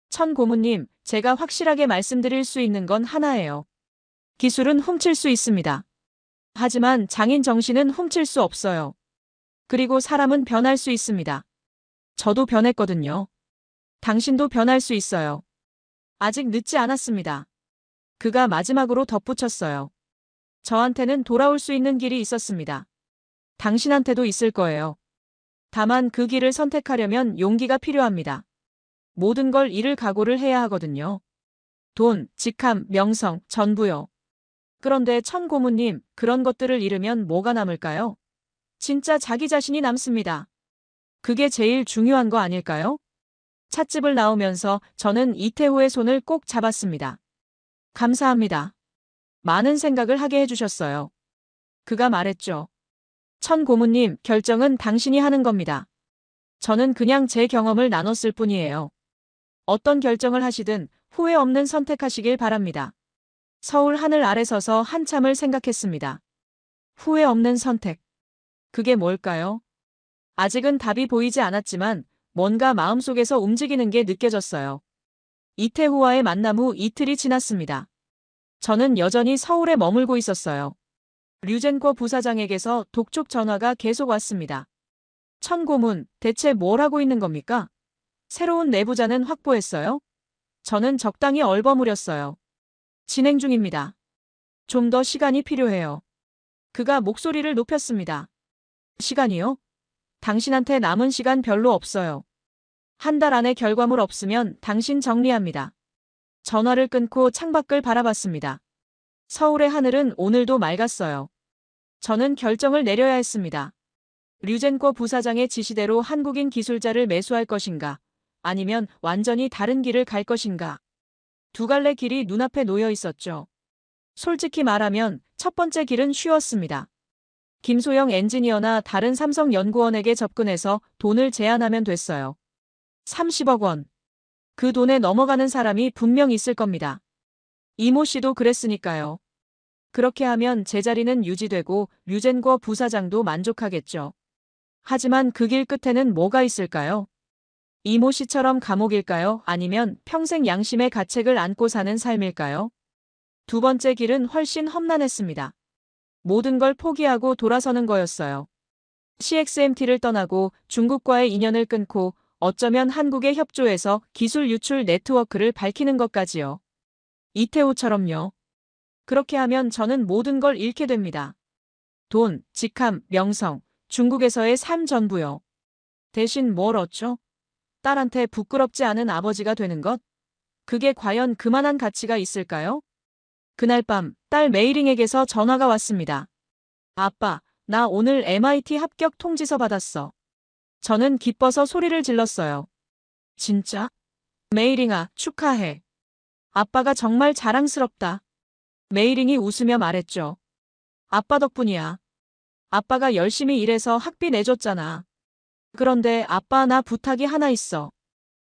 천 고문님, 제가 확실하게 말씀드릴 수 있는 건 하나예요. 기술은 훔칠 수 있습니다. 하지만 장인 정신은 훔칠 수 없어요. 그리고 사람은 변할 수 있습니다. 저도 변했거든요. 당신도 변할 수 있어요. 아직 늦지 않았습니다. 그가 마지막으로 덧붙였어요. 저한테는 돌아올 수 있는 길이 있었습니다. 당신한테도 있을 거예요. 다만 그 길을 선택하려면 용기가 필요합니다. 모든 걸 잃을 각오를 해야 하거든요. 돈, 직함, 명성, 전부요. 그런데 천 고문님, 그런 것들을 잃으면 뭐가 남을까요? 진짜 자기 자신이 남습니다. 그게 제일 중요한 거 아닐까요? 찻집을 나오면서 저는 이태호의 손을 꼭 잡았습니다. 감사합니다. 많은 생각을 하게 해주셨어요. 그가 말했죠. 천 고문님, 결정은 당신이 하는 겁니다. 저는 그냥 제 경험을 나눴을 뿐이에요. 어떤 결정을 하시든 후회 없는 선택하시길 바랍니다. 서울 하늘 아래 서서 한참을 생각했습니다. 후회 없는 선택. 그게 뭘까요? 아직은 답이 보이지 않았지만 뭔가 마음속에서 움직이는 게 느껴졌어요. 이태호와의 만남 후 이틀이 지났습니다. 저는 여전히 서울에 머물고 있었어요. 류젠코 부사장에게서 독촉 전화가 계속 왔습니다. 천 고문, 대체 뭘 하고 있는 겁니까? 새로운 내부자는 확보했어요? 저는 적당히 얼버무렸어요. 진행 중입니다. 좀 더 시간이 필요해요. 그가 목소리를 높였습니다. 시간이요? 당신한테 남은 시간 별로 없어요. 한 달 안에 결과물 없으면 당신 정리합니다. 전화를 끊고 창밖을 바라봤습니다. 서울의 하늘은 오늘도 맑았어요. 저는 결정을 내려야 했습니다. 류젠코 부사장의 지시대로 한국인 기술자를 매수할 것인가, 아니면 완전히 다른 길을 갈 것인가. 두 갈래 길이 눈앞에 놓여 있었죠. 솔직히 말하면 첫 번째 길은 쉬웠습니다. 김소영 엔지니어나 다른 삼성 연구원에게 접근해서 돈을 제안하면 됐어요. 30억 원. 그 돈에 넘어가는 사람이 분명 있을 겁니다. 이모 씨도 그랬으니까요. 그렇게 하면 제 자리는 유지되고 류젠거 부사장도 만족하겠죠. 하지만 그 길 끝에는 뭐가 있을까요? 이모 씨처럼 감옥일까요? 아니면 평생 양심의 가책을 안고 사는 삶일까요? 두 번째 길은 훨씬 험난했습니다. 모든 걸 포기하고 돌아서는 거였어요. CXMT를 떠나고 중국과의 인연을 끊고 어쩌면 한국에 협조해서 기술 유출 네트워크를 밝히는 것까지요. 이태호처럼요. 그렇게 하면 저는 모든 걸 잃게 됩니다. 돈, 직함, 명성, 중국에서의 삶 전부요. 대신 뭘 얻죠? 딸한테 부끄럽지 않은 아버지가 되는 것? 그게 과연 그만한 가치가 있을까요? 그날 밤 딸 메이링에게서 전화가 왔습니다. 아빠, 나 오늘 MIT 합격 통지서 받았어. 저는 기뻐서 소리를 질렀어요. 진짜? 메이링아, 축하해. 아빠가 정말 자랑스럽다. 메이링이 웃으며 말했죠. 아빠 덕분이야. 아빠가 열심히 일해서 학비 내줬잖아. 그런데 아빠 나 부탁이 하나 있어.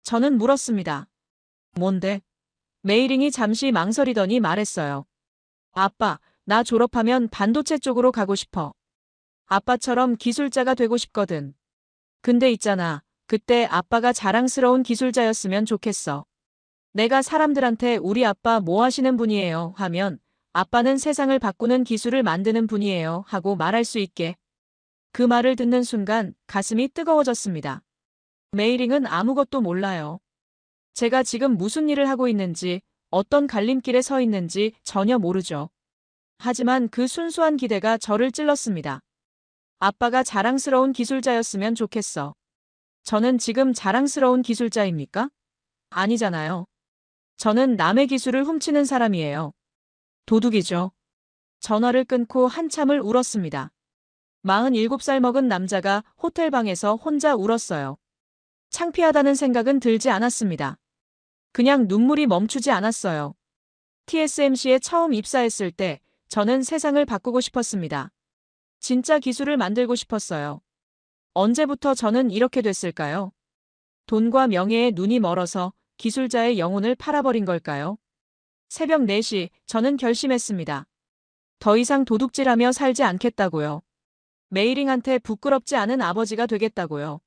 저는 물었습니다. 뭔데? 메이링이 잠시 망설이더니 말했어요. 아빠, 나 졸업하면 반도체 쪽으로 가고 싶어. 아빠처럼 기술자가 되고 싶거든. 근데 있잖아. 그때 아빠가 자랑스러운 기술자였으면 좋겠어. 내가 사람들한테 우리 아빠 뭐 하시는 분이에요 하면 아빠는 세상을 바꾸는 기술을 만드는 분이에요 하고 말할 수 있게. 그 말을 듣는 순간 가슴이 뜨거워졌습니다. 메이링은 아무것도 몰라요. 제가 지금 무슨 일을 하고 있는지, 어떤 갈림길에 서 있는지 전혀 모르죠. 하지만 그 순수한 기대가 저를 찔렀습니다. 아빠가 자랑스러운 기술자였으면 좋겠어. 저는 지금 자랑스러운 기술자입니까? 아니잖아요. 저는 남의 기술을 훔치는 사람이에요. 도둑이죠. 전화를 끊고 한참을 울었습니다. 47살 먹은 남자가 호텔방에서 혼자 울었어요. 창피하다는 생각은 들지 않았습니다. 그냥 눈물이 멈추지 않았어요. TSMC에 처음 입사했을 때 저는 세상을 바꾸고 싶었습니다. 진짜 기술을 만들고 싶었어요. 언제부터 저는 이렇게 됐을까요? 돈과 명예에 눈이 멀어서 기술자의 영혼을 팔아버린 걸까요? 새벽 4시 저는 결심했습니다. 더 이상 도둑질하며 살지 않겠다고요. 메이링한테 부끄럽지 않은 아버지가 되겠다고요.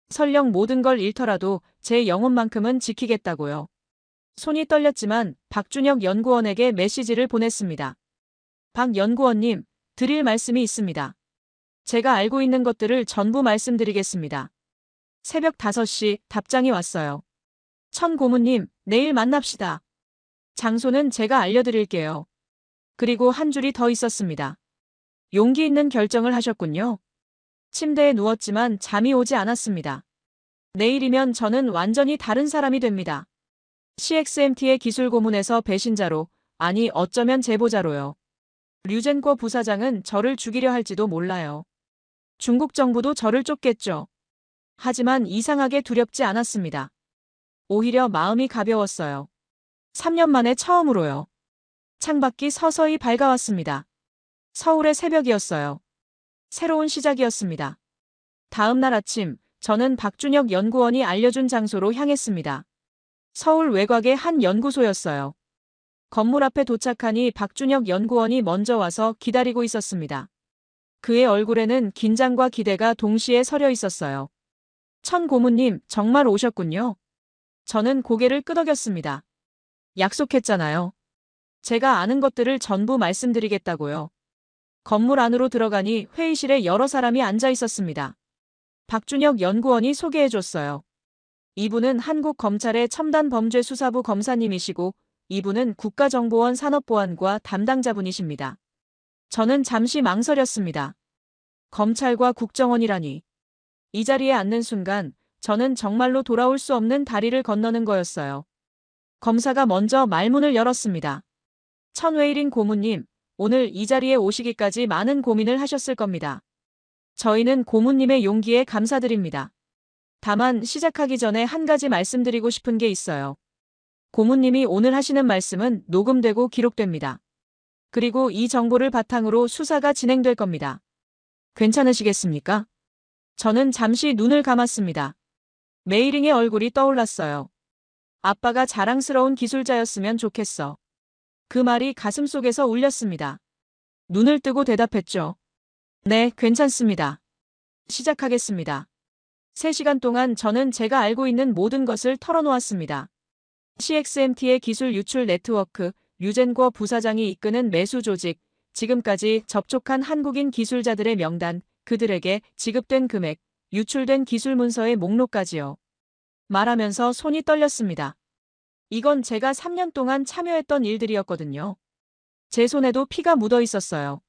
설령 모든 걸 잃더라도 제 영혼만큼은 지키겠다고요. 손이 떨렸지만 박준혁 연구원에게 메시지를 보냈습니다. 박 연구원님, 드릴 말씀이 있습니다. 제가 알고 있는 것들을 전부 말씀드리겠습니다. 새벽 5시 답장이 왔어요. 천 고문님, 내일 만납시다. 장소는 제가 알려드릴게요. 그리고 한 줄이 더 있었습니다. 용기 있는 결정을 하셨군요. 침대에 누웠지만 잠이 오지 않았습니다. 내일이면 저는 완전히 다른 사람이 됩니다. CXMT의 기술 고문에서 배신자로, 아니 어쩌면 제보자로요. 류젠거 부사장은 저를 죽이려 할지도 몰라요. 중국 정부도 저를 쫓겠죠. 하지만 이상하게 두렵지 않았습니다. 오히려 마음이 가벼웠어요. 3년 만에 처음으로요. 창밖이 서서히 밝아왔습니다. 서울의 새벽이었어요. 새로운 시작이었습니다. 다음 날 아침, 저는 박준혁 연구원이 알려준 장소로 향했습니다. 서울 외곽의 한 연구소였어요. 건물 앞에 도착하니 박준혁 연구원이 먼저 와서 기다리고 있었습니다. 그의 얼굴에는 긴장과 기대가 동시에 서려 있었어요. 천 고문님, 정말 오셨군요. 저는 고개를 끄덕였습니다. 약속했잖아요. 제가 아는 것들을 전부 말씀드리겠다고요. 건물 안으로 들어가니 회의실에 여러 사람이 앉아 있었습니다. 박준혁 연구원이 소개해줬어요. 이분은 한국검찰의 첨단범죄수사부 검사님이시고 이분은 국가정보원 산업보안과 담당자분이십니다. 저는 잠시 망설였습니다. 검찰과 국정원이라니. 이 자리에 앉는 순간 저는 정말로 돌아올 수 없는 다리를 건너는 거였어요. 검사가 먼저 말문을 열었습니다. 천웨이린 고문님, 오늘 이 자리에 오시기까지 많은 고민을 하셨을 겁니다. 저희는 고문님의 용기에 감사드립니다. 다만 시작하기 전에 한 가지 말씀드리고 싶은 게 있어요. 고문님이 오늘 하시는 말씀은 녹음되고 기록됩니다. 그리고 이 정보를 바탕으로 수사가 진행될 겁니다. 괜찮으시겠습니까? 저는 잠시 눈을 감았습니다. 메이링의 얼굴이 떠올랐어요. 아빠가 자랑스러운 기술자였으면 좋겠어. 그 말이 가슴속에서 울렸습니다. 눈을 뜨고 대답했죠. 네, 괜찮습니다. 시작하겠습니다. 3시간 동안 저는 제가 알고 있는 모든 것을 털어놓았습니다. CXMT의 기술 유출 네트워크, 류젠거 부사장이 이끄는 매수 조직, 지금까지 접촉한 한국인 기술자들의 명단, 그들에게 지급된 금액, 유출된 기술 문서의 목록까지요. 말하면서 손이 떨렸습니다. 이건 제가 3년 동안 참여했던 일들이었거든요. 제 손에도 피가 묻어 있었어요.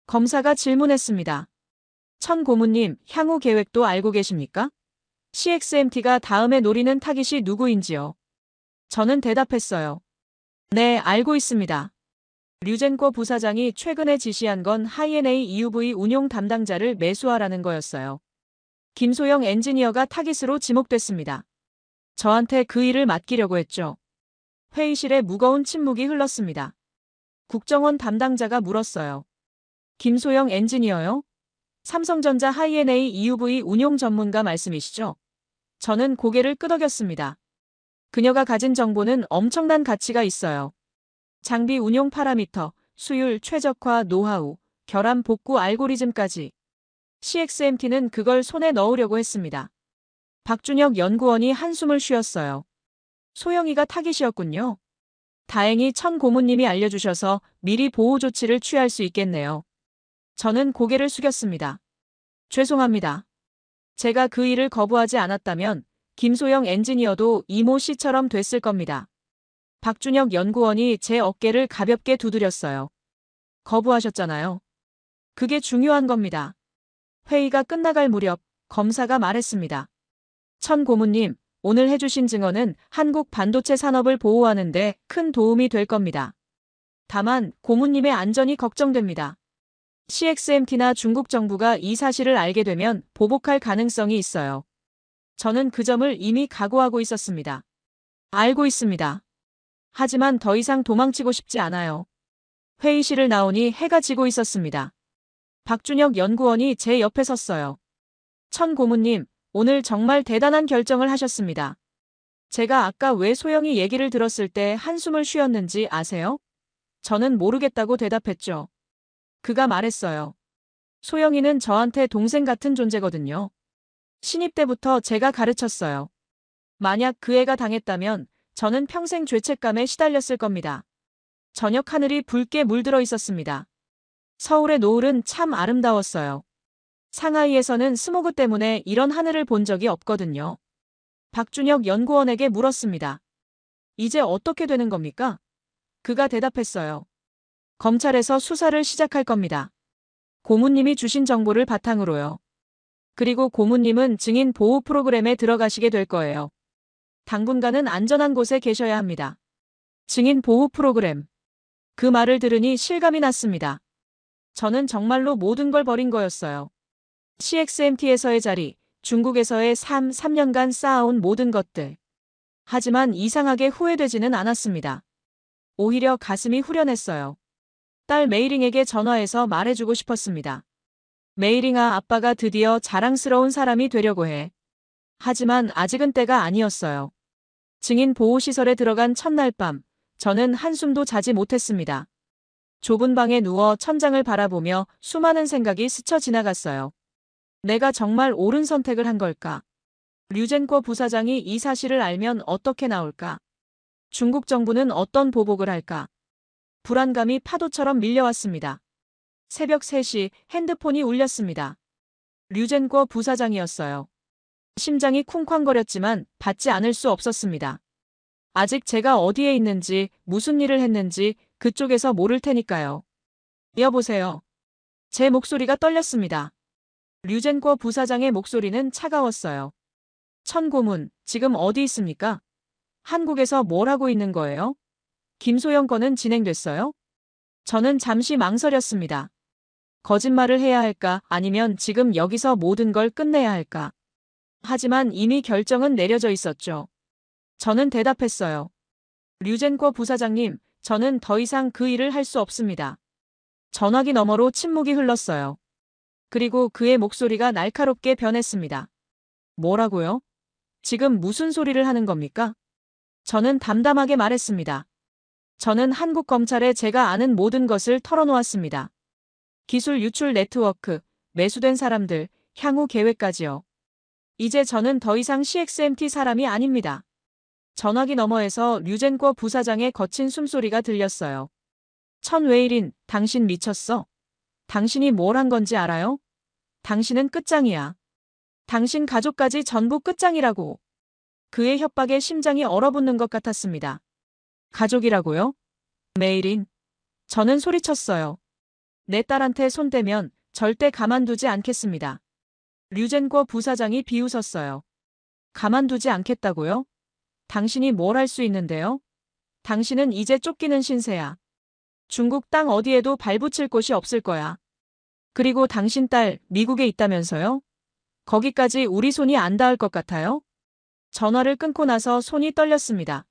검사가 질문했습니다. 천 고문님, 향후 계획도 알고 계십니까? CXMT가 다음에 노리는 타깃이 누구인지요? 저는 대답했어요. 네, 알고 있습니다. 류젠거 부사장이 최근에 지시한 건 하이엔에이 EUV 운용 담당자를 매수하라는 거였어요. 김소영 엔지니어가 타깃으로 지목됐습니다. 저한테 그 일을 맡기려고 했죠. 회의실에 무거운 침묵이 흘렀습니다. 국정원 담당자가 물었어요. 김소영 엔지니어요? 삼성전자 하이엔에이 EUV 운용 전문가 말씀이시죠? 저는 고개를 끄덕였습니다. 그녀가 가진 정보는 엄청난 가치가 있어요. 장비 운용 파라미터, 수율, 최적화, 노하우, 결함 복구 알고리즘까지. CXMT는 그걸 손에 넣으려고 했습니다. 박준혁 연구원이 한숨을 쉬었어요. 소영이가 타깃이었군요. 다행히 천 고문님이 알려주셔서 미리 보호 조치를 취할 수 있겠네요. 저는 고개를 숙였습니다. 죄송합니다. 제가 그 일을 거부하지 않았다면 김소영 엔지니어도 이모 씨처럼 됐을 겁니다. 박준혁 연구원이 제 어깨를 가볍게 두드렸어요. 거부하셨잖아요. 그게 중요한 겁니다. 회의가 끝나갈 무렵 검사가 말했습니다. 천 고문님, 오늘 해주신 증언은 한국 반도체 산업을 보호하는 데 큰 도움이 될 겁니다. 다만 고문님의 안전이 걱정됩니다. CXMT나 중국 정부가 이 사실을 알게 되면 보복할 가능성이 있어요. 저는 그 점을 이미 각오하고 있었습니다. 알고 있습니다. 하지만 더 이상 도망치고 싶지 않아요. 회의실을 나오니 해가 지고 있었습니다. 박준혁 연구원이 제 옆에 섰어요. 천 고문님, 오늘 정말 대단한 결정을 하셨습니다. 제가 아까 왜 소영이 얘기를 들었을 때 한숨을 쉬었는지 아세요? 저는 모르겠다고 대답했죠. 그가 말했어요. 소영이는 저한테 동생 같은 존재거든요. 신입 때부터 제가 가르쳤어요. 만약 그 애가 당했다면 저는 평생 죄책감에 시달렸을 겁니다. 저녁 하늘이 붉게 물들어 있었습니다. 서울의 노을은 참 아름다웠어요. 상하이에서는 스모그 때문에 이런 하늘을 본 적이 없거든요. 박준혁 연구원에게 물었습니다. 이제 어떻게 되는 겁니까? 그가 대답했어요. 검찰에서 수사를 시작할 겁니다. 고문님이 주신 정보를 바탕으로요. 그리고 고문님은 증인 보호 프로그램에 들어가시게 될 거예요. 당분간은 안전한 곳에 계셔야 합니다. 증인 보호 프로그램. 그 말을 들으니 실감이 났습니다. 저는 정말로 모든 걸 버린 거였어요. CXMT에서의 자리, 중국에서의 3년간 쌓아온 모든 것들. 하지만 이상하게 후회되지는 않았습니다. 오히려 가슴이 후련했어요. 딸 메이링에게 전화해서 말해주고 싶었습니다. 메이링아, 아빠가 드디어 자랑스러운 사람이 되려고 해. 하지만 아직은 때가 아니었어요. 증인 보호시설에 들어간 첫날 밤, 저는 한숨도 자지 못했습니다. 좁은 방에 누워 천장을 바라보며 수많은 생각이 스쳐 지나갔어요. 내가 정말 옳은 선택을 한 걸까? 류젠꼬 부사장이 이 사실을 알면 어떻게 나올까? 중국 정부는 어떤 보복을 할까? 불안감이 파도처럼 밀려왔습니다. 새벽 3시 핸드폰이 울렸습니다. 류젠꼬 부사장이었어요. 심장이 쿵쾅거렸지만 받지 않을 수 없었습니다. 아직 제가 어디에 있는지, 무슨 일을 했는지 그쪽에서 모를 테니까요. 여보세요. 제 목소리가 떨렸습니다. 류젠꼬 부사장의 목소리는 차가웠어요. 천 고문, 지금 어디 있습니까? 한국에서 뭘 하고 있는 거예요? 김소영 건은 진행됐어요? 저는 잠시 망설였습니다. 거짓말을 해야 할까, 아니면 지금 여기서 모든 걸 끝내야 할까? 하지만 이미 결정은 내려져 있었죠. 저는 대답했어요. 류젠꼬 부사장님, 저는 더 이상 그 일을 할 수 없습니다. 전화기 너머로 침묵이 흘렀어요. 그리고 그의 목소리가 날카롭게 변했습니다. 뭐라고요? 지금 무슨 소리를 하는 겁니까? 저는 담담하게 말했습니다. 저는 한국 검찰에 제가 아는 모든 것을 털어놓았습니다. 기술 유출 네트워크, 매수된 사람들, 향후 계획까지요. 이제 저는 더 이상 CXMT 사람이 아닙니다. 전화기 너머에서 류젠꼬 부사장의 거친 숨소리가 들렸어요. 천웨일인, 당신 미쳤어? 당신이 뭘 한 건지 알아요? 당신은 끝장이야. 당신 가족까지 전부 끝장이라고. 그의 협박에 심장이 얼어붙는 것 같았습니다. 가족이라고요? 메일인. 저는 소리쳤어요. 내 딸한테 손대면 절대 가만두지 않겠습니다. 류젠꼬 부사장이 비웃었어요. 가만두지 않겠다고요? 당신이 뭘 할 수 있는데요? 당신은 이제 쫓기는 신세야. 중국 땅 어디에도 발붙일 곳이 없을 거야. 그리고 당신 딸 미국에 있다면서요? 거기까지 우리 손이 안 닿을 것 같아요? 전화를 끊고 나서 손이 떨렸습니다.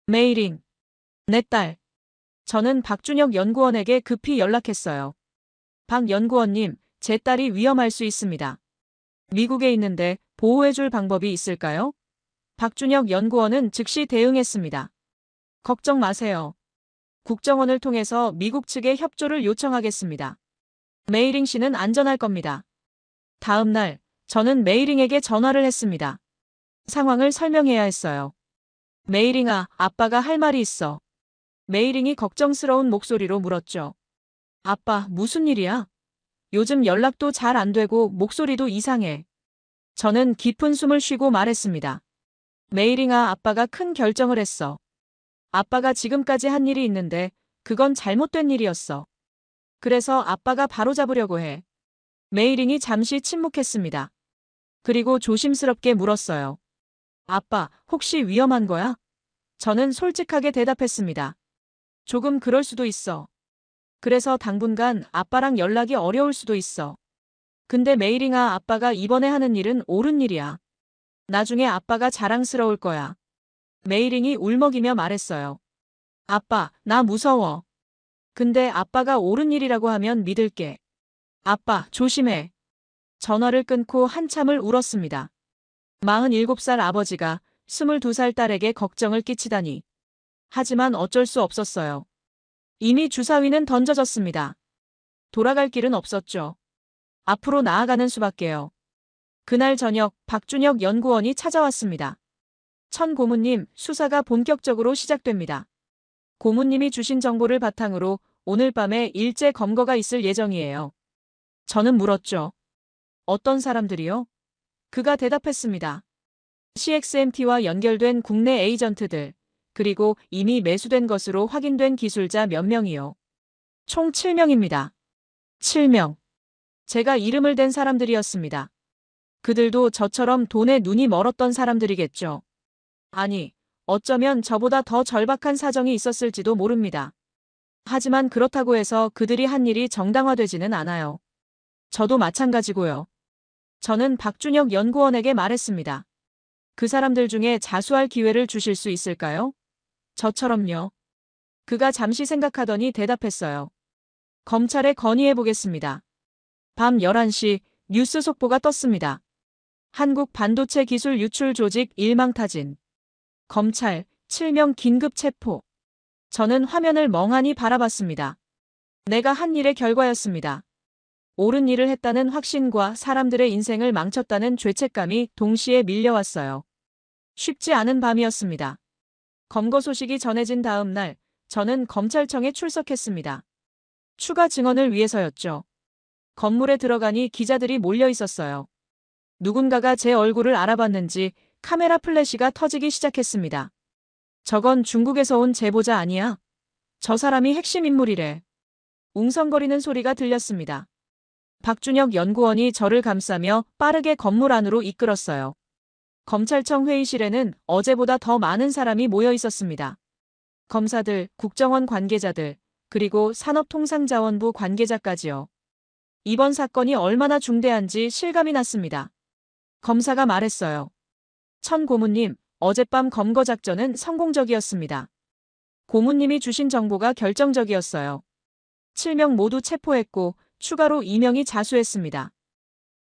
메이링. 내 딸. 저는 박준혁 연구원에게 급히 연락했어요. 박 연구원님, 제 딸이 위험할 수 있습니다. 미국에 있는데 보호해줄 방법이 있을까요? 박준혁 연구원은 즉시 대응했습니다. 걱정 마세요. 국정원을 통해서 미국 측에 협조를 요청하겠습니다. 메이링 씨는 안전할 겁니다. 다음 날, 저는 메이링에게 전화를 했습니다. 상황을 설명해야 했어요. 메이링아, 아빠가 할 말이 있어. 메이링이 걱정스러운 목소리로 물었죠. 아빠, 무슨 일이야? 요즘 연락도 잘 안 되고 목소리도 이상해. 저는 깊은 숨을 쉬고 말했습니다. 메이링아, 아빠가 큰 결정을 했어. 아빠가 지금까지 한 일이 있는데 그건 잘못된 일이었어. 그래서 아빠가 바로잡으려고 해. 메이링이 잠시 침묵했습니다. 그리고 조심스럽게 물었어요. 아빠, 혹시 위험한 거야? 저는 솔직하게 대답했습니다. 조금 그럴 수도 있어. 그래서 당분간 아빠랑 연락이 어려울 수도 있어. 근데 메이링아, 아빠가 이번에 하는 일은 옳은 일이야. 나중에 아빠가 자랑스러울 거야. 메이링이 울먹이며 말했어요. 아빠, 나 무서워. 근데 아빠가 옳은 일이라고 하면 믿을게. 아빠, 조심해. 전화를 끊고 한참을 울었습니다. 47살 아버지가 22살 딸에게 걱정을 끼치다니. 하지만 어쩔 수 없었어요. 이미 주사위는 던져졌습니다. 돌아갈 길은 없었죠. 앞으로 나아가는 수밖에요. 그날 저녁 박준혁 연구원이 찾아왔습니다. 천 고문님, 수사가 본격적으로 시작됩니다. 고문님이 주신 정보를 바탕으로 오늘 밤에 일제 검거가 있을 예정이에요. 저는 물었죠. 어떤 사람들이요? 그가 대답했습니다. CXMT와 연결된 국내 에이전트들, 그리고 이미 매수된 것으로 확인된 기술자 몇 명이요. 총 7명입니다. 7명. 제가 이름을 댄 사람들이었습니다. 그들도 저처럼 돈에 눈이 멀었던 사람들이겠죠. 아니, 어쩌면 저보다 더 절박한 사정이 있었을지도 모릅니다. 하지만 그렇다고 해서 그들이 한 일이 정당화되지는 않아요. 저도 마찬가지고요. 저는 박준혁 연구원에게 말했습니다. 그 사람들 중에 자수할 기회를 주실 수 있을까요? 저처럼요. 그가 잠시 생각하더니 대답했어요. 검찰에 건의해보겠습니다. 밤 11시 뉴스 속보가 떴습니다. 한국 반도체 기술 유출 조직 일망타진. 검찰 7명 긴급 체포. 저는 화면을 멍하니 바라봤습니다. 내가 한 일의 결과였습니다. 옳은 일을 했다는 확신과 사람들의 인생을 망쳤다는 죄책감이 동시에 밀려왔어요. 쉽지 않은 밤이었습니다. 검거 소식이 전해진 다음 날, 저는 검찰청에 출석했습니다. 추가 증언을 위해서였죠. 건물에 들어가니 기자들이 몰려 있었어요. 누군가가 제 얼굴을 알아봤는지 카메라 플래시가 터지기 시작했습니다. 저건 중국에서 온 제보자 아니야? 저 사람이 핵심 인물이래. 웅성거리는 소리가 들렸습니다. 박준혁 연구원이 저를 감싸며 빠르게 건물 안으로 이끌었어요. 검찰청 회의실에는 어제보다 더 많은 사람이 모여 있었습니다. 검사들, 국정원 관계자들, 그리고 산업통상자원부 관계자까지요. 이번 사건이 얼마나 중대한지 실감이 났습니다. 검사가 말했어요. 천 고문님, 어젯밤 검거 작전은 성공적이었습니다. 고문님이 주신 정보가 결정적이었어요. 7명 모두 체포했고 추가로 2명이 자수했습니다.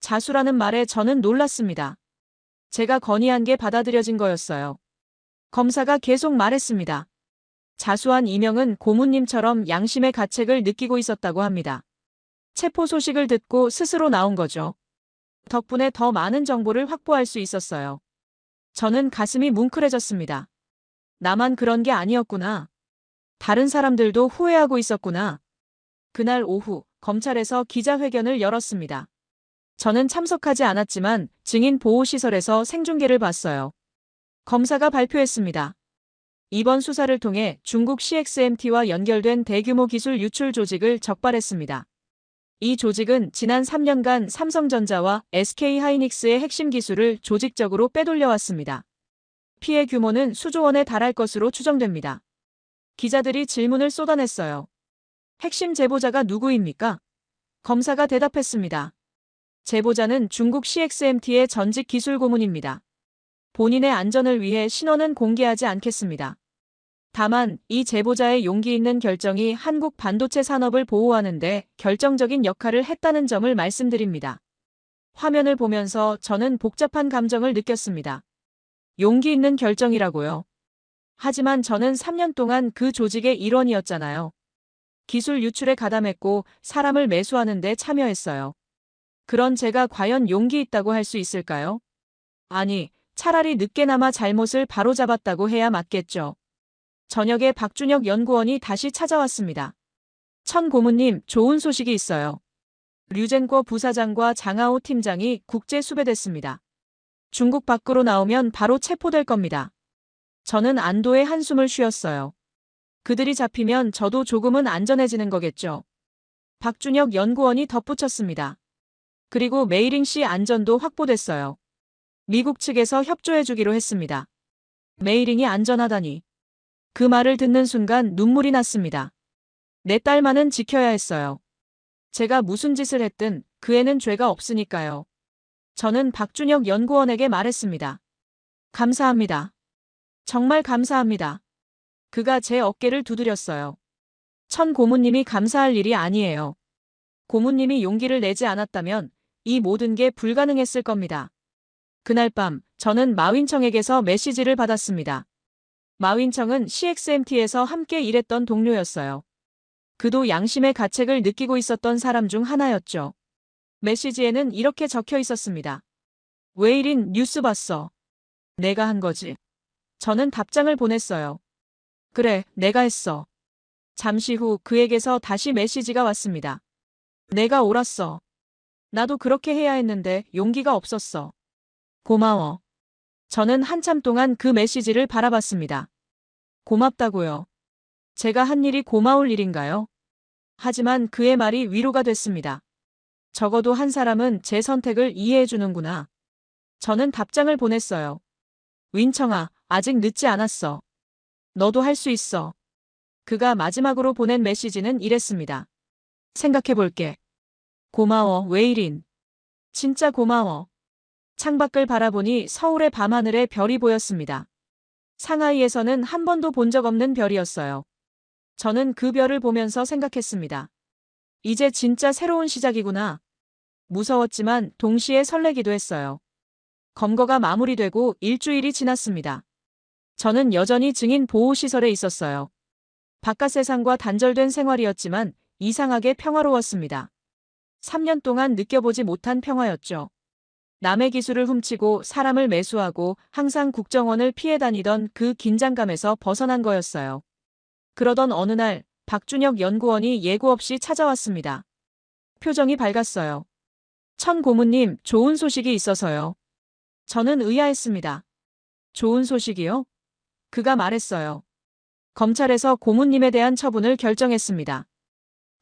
자수라는 말에 저는 놀랐습니다. 제가 건의한 게 받아들여진 거였어요. 검사가 계속 말했습니다. 자수한 2명은 고문님처럼 양심의 가책을 느끼고 있었다고 합니다. 체포 소식을 듣고 스스로 나온 거죠. 덕분에 더 많은 정보를 확보할 수 있었어요. 저는 가슴이 뭉클해졌습니다. 나만 그런 게 아니었구나. 다른 사람들도 후회하고 있었구나. 그날 오후 검찰에서 기자회견을 열었습니다. 저는 참석하지 않았지만 증인 보호시설에서 생중계를 봤어요. 검사가 발표했습니다. 이번 수사를 통해 중국 CXMT와 연결된 대규모 기술 유출 조직을 적발했습니다. 이 조직은 지난 3년간 삼성전자와 SK하이닉스의 핵심 기술을 조직적으로 빼돌려왔습니다. 피해 규모는 수조 원에 달할 것으로 추정됩니다. 기자들이 질문을 쏟아냈어요. 핵심 제보자가 누구입니까? 검사가 대답했습니다. 제보자는 중국 CXMT의 전직 기술 고문입니다. 본인의 안전을 위해 신원은 공개하지 않겠습니다. 다만 이 제보자의 용기 있는 결정이 한국 반도체 산업을 보호하는 데 결정적인 역할을 했다는 점을 말씀드립니다. 화면을 보면서 저는 복잡한 감정을 느꼈습니다. 용기 있는 결정이라고요. 하지만 저는 3년 동안 그 조직의 일원이었잖아요. 기술 유출에 가담했고 사람을 매수하는 데 참여했어요. 그런 제가 과연 용기 있다고 할 수 있을까요? 아니, 차라리 늦게나마 잘못을 바로잡았다고 해야 맞겠죠. 저녁에 박준혁 연구원이 다시 찾아왔습니다. 천 고문님, 좋은 소식이 있어요. 류젠궈 부사장과 장하오 팀장이 국제 수배됐습니다. 중국 밖으로 나오면 바로 체포될 겁니다. 저는 안도의 한숨을 쉬었어요. 그들이 잡히면 저도 조금은 안전해지는 거겠죠. 박준혁 연구원이 덧붙였습니다. 그리고 메이링 씨 안전도 확보됐어요. 미국 측에서 협조해주기로 했습니다. 메이링이 안전하다니. 그 말을 듣는 순간 눈물이 났습니다. 내 딸만은 지켜야 했어요. 제가 무슨 짓을 했든 그 애는 죄가 없으니까요. 저는 박준혁 연구원에게 말했습니다. 감사합니다. 정말 감사합니다. 그가 제 어깨를 두드렸어요. 천 고문님이 감사할 일이 아니에요. 고문님이 용기를 내지 않았다면 이 모든 게 불가능했을 겁니다. 그날 밤 저는 마윈청에게서 메시지를 받았습니다. 마윈청은 CXMT에서 함께 일했던 동료였어요. 그도 양심의 가책을 느끼고 있었던 사람 중 하나였죠. 메시지에는 이렇게 적혀 있었습니다. 웨이린 뉴스 봤어. 내가 한 거지. 저는 답장을 보냈어요. 그래, 내가 했어. 잠시 후 그에게서 다시 메시지가 왔습니다. 내가 옳았어. 나도 그렇게 해야 했는데 용기가 없었어. 고마워. 저는 한참 동안 그 메시지를 바라봤습니다. 고맙다고요. 제가 한 일이 고마울 일인가요? 하지만 그의 말이 위로가 됐습니다. 적어도 한 사람은 제 선택을 이해해 주는구나. 저는 답장을 보냈어요. 윈청아, 아직 늦지 않았어. 너도 할 수 있어. 그가 마지막으로 보낸 메시지는 이랬습니다. 생각해 볼게. 고마워, 웨이린. 진짜 고마워. 창밖을 바라보니 서울의 밤하늘에 별이 보였습니다. 상하이에서는 한 번도 본 적 없는 별이었어요. 저는 그 별을 보면서 생각했습니다. 이제 진짜 새로운 시작이구나. 무서웠지만 동시에 설레기도 했어요. 검거가 마무리되고 일주일이 지났습니다. 저는 여전히 증인 보호시설에 있었어요. 바깥 세상과 단절된 생활이었지만 이상하게 평화로웠습니다. 3년 동안 느껴보지 못한 평화였죠. 남의 기술을 훔치고 사람을 매수하고 항상 국정원을 피해 다니던 그 긴장감에서 벗어난 거였어요. 그러던 어느 날 박준혁 연구원이 예고 없이 찾아왔습니다. 표정이 밝았어요. 천 고문님, 좋은 소식이 있어서요. 저는 의아했습니다. 좋은 소식이요? 그가 말했어요. 검찰에서 고문님에 대한 처분을 결정했습니다.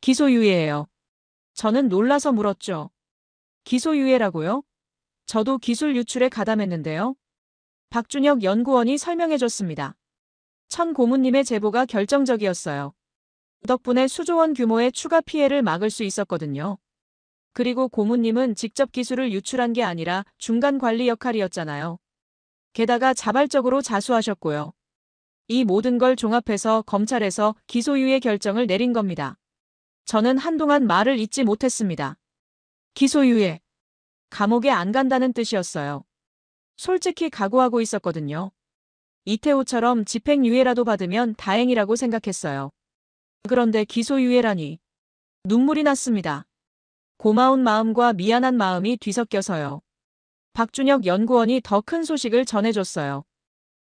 기소유예예요. 저는 놀라서 물었죠. 기소유예라고요? 저도 기술 유출에 가담했는데요. 박준혁 연구원이 설명해줬습니다. 천 고문님의 제보가 결정적이었어요. 덕분에 수조원 규모의 추가 피해를 막을 수 있었거든요. 그리고 고문님은 직접 기술을 유출한 게 아니라 중간 관리 역할이었잖아요. 게다가 자발적으로 자수하셨고요. 이 모든 걸 종합해서 검찰에서 기소유예 결정을 내린 겁니다. 저는 한동안 말을 잇지 못했습니다. 기소유예. 감옥에 안 간다는 뜻이었어요. 솔직히 각오하고 있었거든요. 이태호처럼 집행유예라도 받으면 다행이라고 생각했어요. 그런데 기소유예라니. 눈물이 났습니다. 고마운 마음과 미안한 마음이 뒤섞여서요. 박준혁 연구원이 더 큰 소식을 전해줬어요.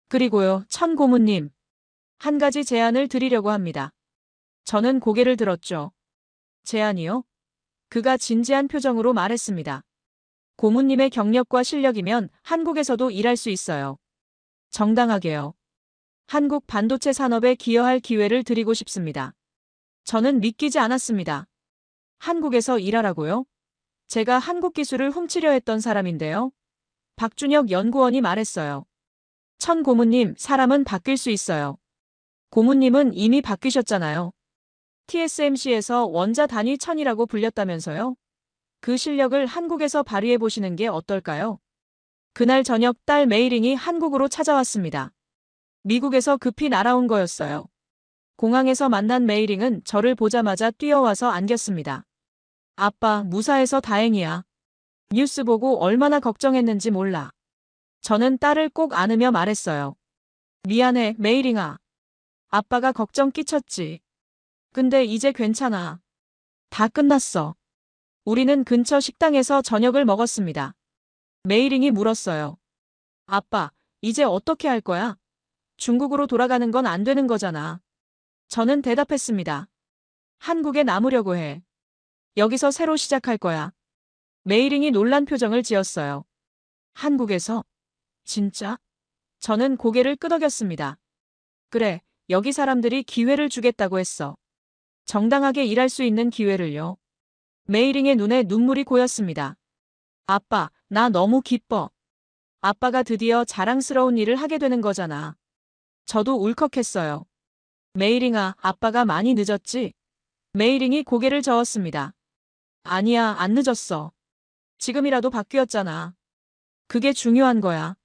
그리고요, 천 고문님. 한 가지 제안을 드리려고 합니다. 저는 고개를 들었죠. 제안이요? 그가 진지한 표정으로 말했습니다. 고문님의 경력과 실력이면 한국에서도 일할 수 있어요. 정당하게요. 한국 반도체 산업에 기여할 기회를 드리고 싶습니다. 저는 믿기지 않았습니다. 한국에서 일하라고요? 제가 한국 기술을 훔치려 했던 사람인데요. 박준혁 연구원이 말했어요. 천 고문님, 사람은 바뀔 수 있어요. 고문님은 이미 바뀌셨잖아요. TSMC에서 원자 단위 천이라고 불렸다면서요? 그 실력을 한국에서 발휘해 보시는 게 어떨까요? 그날 저녁 딸 메이링이 한국으로 찾아왔습니다. 미국에서 급히 날아온 거였어요. 공항에서 만난 메이링은 저를 보자마자 뛰어와서 안겼습니다. 아빠, 무사해서 다행이야. 뉴스 보고 얼마나 걱정했는지 몰라. 저는 딸을 꼭 안으며 말했어요. 미안해, 메이링아. 아빠가 걱정 끼쳤지. 근데 이제 괜찮아. 다 끝났어. 우리는 근처 식당에서 저녁을 먹었습니다. 메이링이 물었어요. 아빠, 이제 어떻게 할 거야? 중국으로 돌아가는 건 안 되는 거잖아. 저는 대답했습니다. 한국에 남으려고 해. 여기서 새로 시작할 거야. 메이링이 놀란 표정을 지었어요. 한국에서? 진짜? 저는 고개를 끄덕였습니다. 그래, 여기 사람들이 기회를 주겠다고 했어. 정당하게 일할 수 있는 기회를요. 메이링의 눈에 눈물이 고였습니다. 아빠, 나 너무 기뻐. 아빠가 드디어 자랑스러운 일을 하게 되는 거잖아. 저도 울컥했어요. 메이링아, 아빠가 많이 늦었지? 메이링이 고개를 저었습니다. 아니야, 안 늦었어. 지금이라도 바뀌었잖아. 그게 중요한 거야.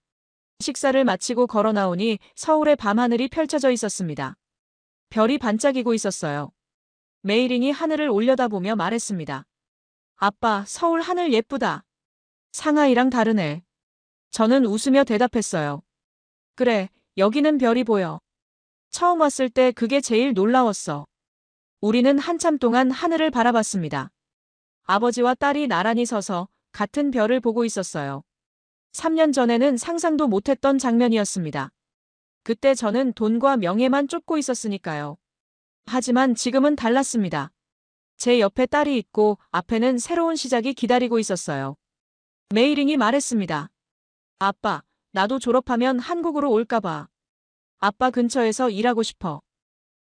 식사를 마치고 걸어 나오니 서울의 밤하늘이 펼쳐져 있었습니다. 별이 반짝이고 있었어요. 메이링이 하늘을 올려다보며 말했습니다. 아빠, 서울 하늘 예쁘다. 상하이랑 다르네. 저는 웃으며 대답했어요. 그래, 여기는 별이 보여. 처음 왔을 때 그게 제일 놀라웠어. 우리는 한참 동안 하늘을 바라봤습니다. 아버지와 딸이 나란히 서서 같은 별을 보고 있었어요. 3년 전에는 상상도 못했던 장면이었습니다. 그때 저는 돈과 명예만 쫓고 있었으니까요. 하지만 지금은 달랐습니다. 제 옆에 딸이 있고 앞에는 새로운 시작이 기다리고 있었어요. 메이링이 말했습니다. 아빠, 나도 졸업하면 한국으로 올까봐. 아빠 근처에서 일하고 싶어.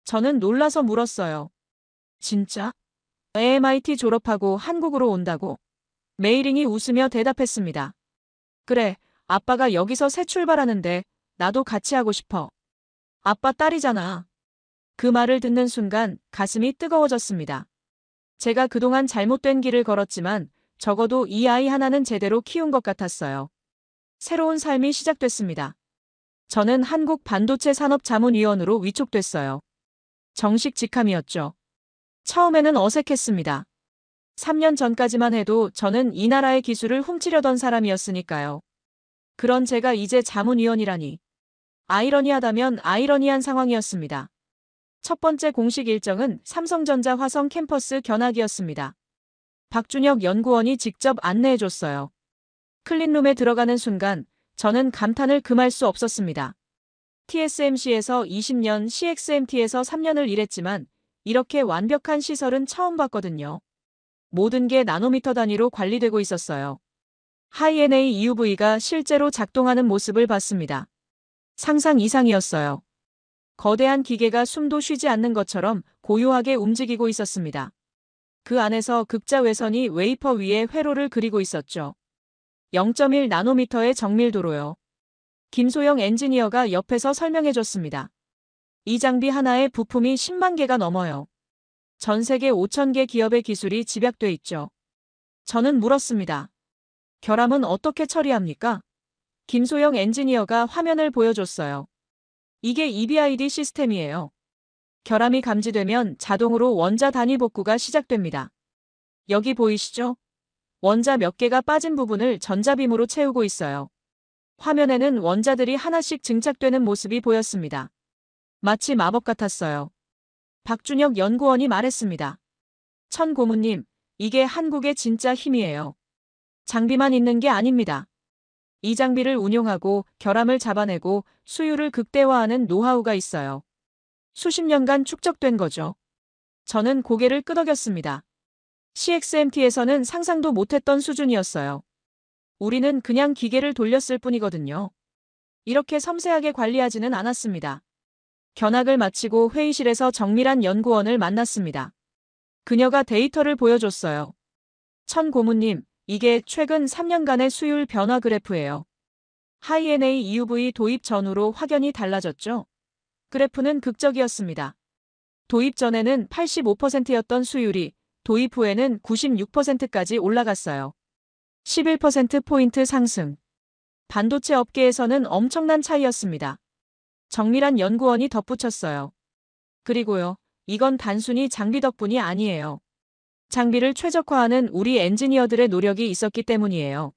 저는 놀라서 물었어요. 진짜? MIT 졸업하고 한국으로 온다고? 메이링이 웃으며 대답했습니다. 그래, 아빠가 여기서 새 출발하는데 나도 같이 하고 싶어. 아빠 딸이잖아. 그 말을 듣는 순간 가슴이 뜨거워졌습니다. 제가 그동안 잘못된 길을 걸었지만 적어도 이 아이 하나는 제대로 키운 것 같았어요. 새로운 삶이 시작됐습니다. 저는 한국 반도체 산업자문위원으로 위촉됐어요. 정식 직함이었죠. 처음에는 어색했습니다. 3년 전까지만 해도 저는 이 나라의 기술을 훔치려던 사람이었으니까요. 그런 제가 이제 자문위원이라니. 아이러니하다면 아이러니한 상황이었습니다. 첫 번째 공식 일정은 삼성전자 화성 캠퍼스 견학이었습니다. 박준혁 연구원이 직접 안내해줬어요. 클린룸에 들어가는 순간 저는 감탄을 금할 수 없었습니다. TSMC에서 20년, CXMT에서 3년을 일했지만 이렇게 완벽한 시설은 처음 봤거든요. 모든 게 나노미터 단위로 관리되고 있었어요. 하이-NA EUV가 실제로 작동하는 모습을 봤습니다. 상상 이상이었어요. 거대한 기계가 숨도 쉬지 않는 것처럼 고요하게 움직이고 있었습니다. 그 안에서 극자 외선이 웨이퍼 위에 회로를 그리고 있었죠. 0.1 나노미터의 정밀도로요. 김소영 엔지니어가 옆에서 설명해줬습니다. 이 장비 하나에 부품이 10만 개가 넘어요. 전 세계 5,000개 기업의 기술이 집약돼 있죠. 저는 물었습니다. 결함은 어떻게 처리합니까? 김소영 엔지니어가 화면을 보여줬어요. 이게 EBID 시스템이에요. 결함이 감지되면 자동으로 원자 단위 복구가 시작됩니다. 여기 보이시죠? 원자 몇 개가 빠진 부분을 전자빔으로 채우고 있어요. 화면에는 원자들이 하나씩 증착되는 모습이 보였습니다. 마치 마법 같았어요. 박준혁 연구원이 말했습니다. 천 고문님, 이게 한국의 진짜 힘이에요. 장비만 있는 게 아닙니다. 이 장비를 운용하고 결함을 잡아내고 수율을 극대화하는 노하우가 있어요. 수십 년간 축적된 거죠. 저는 고개를 끄덕였습니다. CXMT에서는 상상도 못했던 수준이었어요. 우리는 그냥 기계를 돌렸을 뿐이거든요. 이렇게 섬세하게 관리하지는 않았습니다. 견학을 마치고 회의실에서 정밀한 연구원을 만났습니다. 그녀가 데이터를 보여줬어요. 천 고문님, 이게 최근 3년간의 수율 변화 그래프예요. 하이-NA EUV 도입 전후로 확연히 달라졌죠? 그래프는 극적이었습니다. 도입 전에는 85%였던 수율이 도입 후에는 96%까지 올라갔어요. 11%포인트 상승. 반도체 업계에서는 엄청난 차이였습니다. 정밀한 연구원이 덧붙였어요. 그리고요, 이건 단순히 장비 덕분이 아니에요. 장비를 최적화하는 우리 엔지니어들의 노력이 있었기 때문이에요.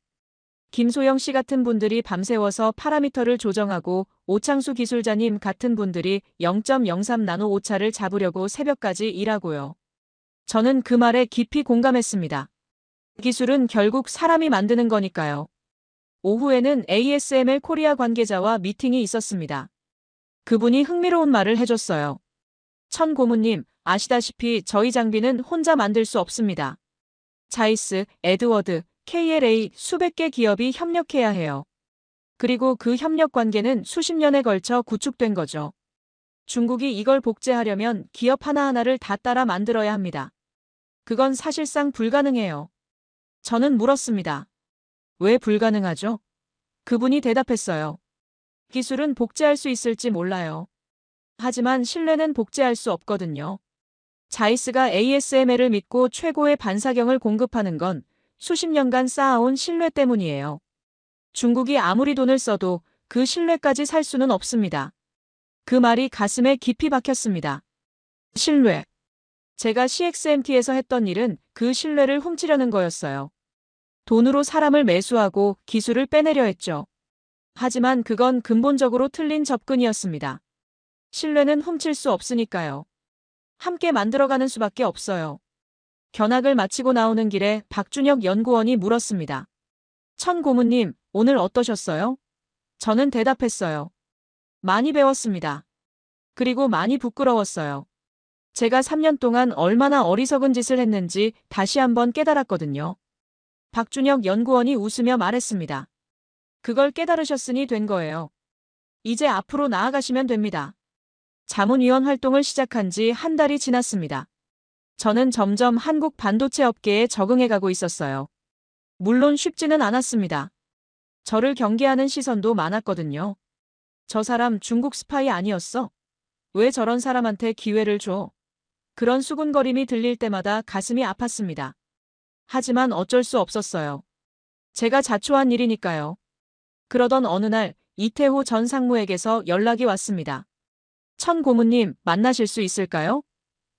김소영 씨 같은 분들이 밤새워서 파라미터를 조정하고 오창수 기술자님 같은 분들이 0.03 나노 오차를 잡으려고 새벽까지 일하고요. 저는 그 말에 깊이 공감했습니다. 기술은 결국 사람이 만드는 거니까요. 오후에는 ASML 코리아 관계자와 미팅이 있었습니다. 그분이 흥미로운 말을 해줬어요. 천 고문님, 아시다시피 저희 장비는 혼자 만들 수 없습니다. 자이스, 에드워드, KLA 수백 개 기업이 협력해야 해요. 그리고 그 협력 관계는 수십 년에 걸쳐 구축된 거죠. 중국이 이걸 복제하려면 기업 하나하나를 다 따라 만들어야 합니다. 그건 사실상 불가능해요. 저는 물었습니다. 왜 불가능하죠? 그분이 대답했어요. 기술은 복제할 수 있을지 몰라요. 하지만 신뢰는 복제할 수 없거든요. 자이스가 ASML을 믿고 최고의 반사경을 공급하는 건 수십 년간 쌓아온 신뢰 때문이에요. 중국이 아무리 돈을 써도 그 신뢰까지 살 수는 없습니다. 그 말이 가슴에 깊이 박혔습니다. 신뢰. 제가 CXMT에서 했던 일은 그 신뢰를 훔치려는 거였어요. 돈으로 사람을 매수하고 기술을 빼내려 했죠. 하지만 그건 근본적으로 틀린 접근이었습니다. 신뢰는 훔칠 수 없으니까요. 함께 만들어가는 수밖에 없어요. 견학을 마치고 나오는 길에 박준혁 연구원이 물었습니다. 천 고문님, 오늘 어떠셨어요? 저는 대답했어요. 많이 배웠습니다. 그리고 많이 부끄러웠어요. 제가 3년 동안 얼마나 어리석은 짓을 했는지 다시 한번 깨달았거든요. 박준혁 연구원이 웃으며 말했습니다. 그걸 깨달으셨으니 된 거예요. 이제 앞으로 나아가시면 됩니다. 자문위원 활동을 시작한 지 한 달이 지났습니다. 저는 점점 한국 반도체 업계에 적응해가고 있었어요. 물론 쉽지는 않았습니다. 저를 경계하는 시선도 많았거든요. 저 사람 중국 스파이 아니었어? 왜 저런 사람한테 기회를 줘? 그런 수군거림이 들릴 때마다 가슴이 아팠습니다. 하지만 어쩔 수 없었어요. 제가 자초한 일이니까요. 그러던 어느 날 이태호 전 상무에게서 연락이 왔습니다. 천 고문님, 만나실 수 있을까요?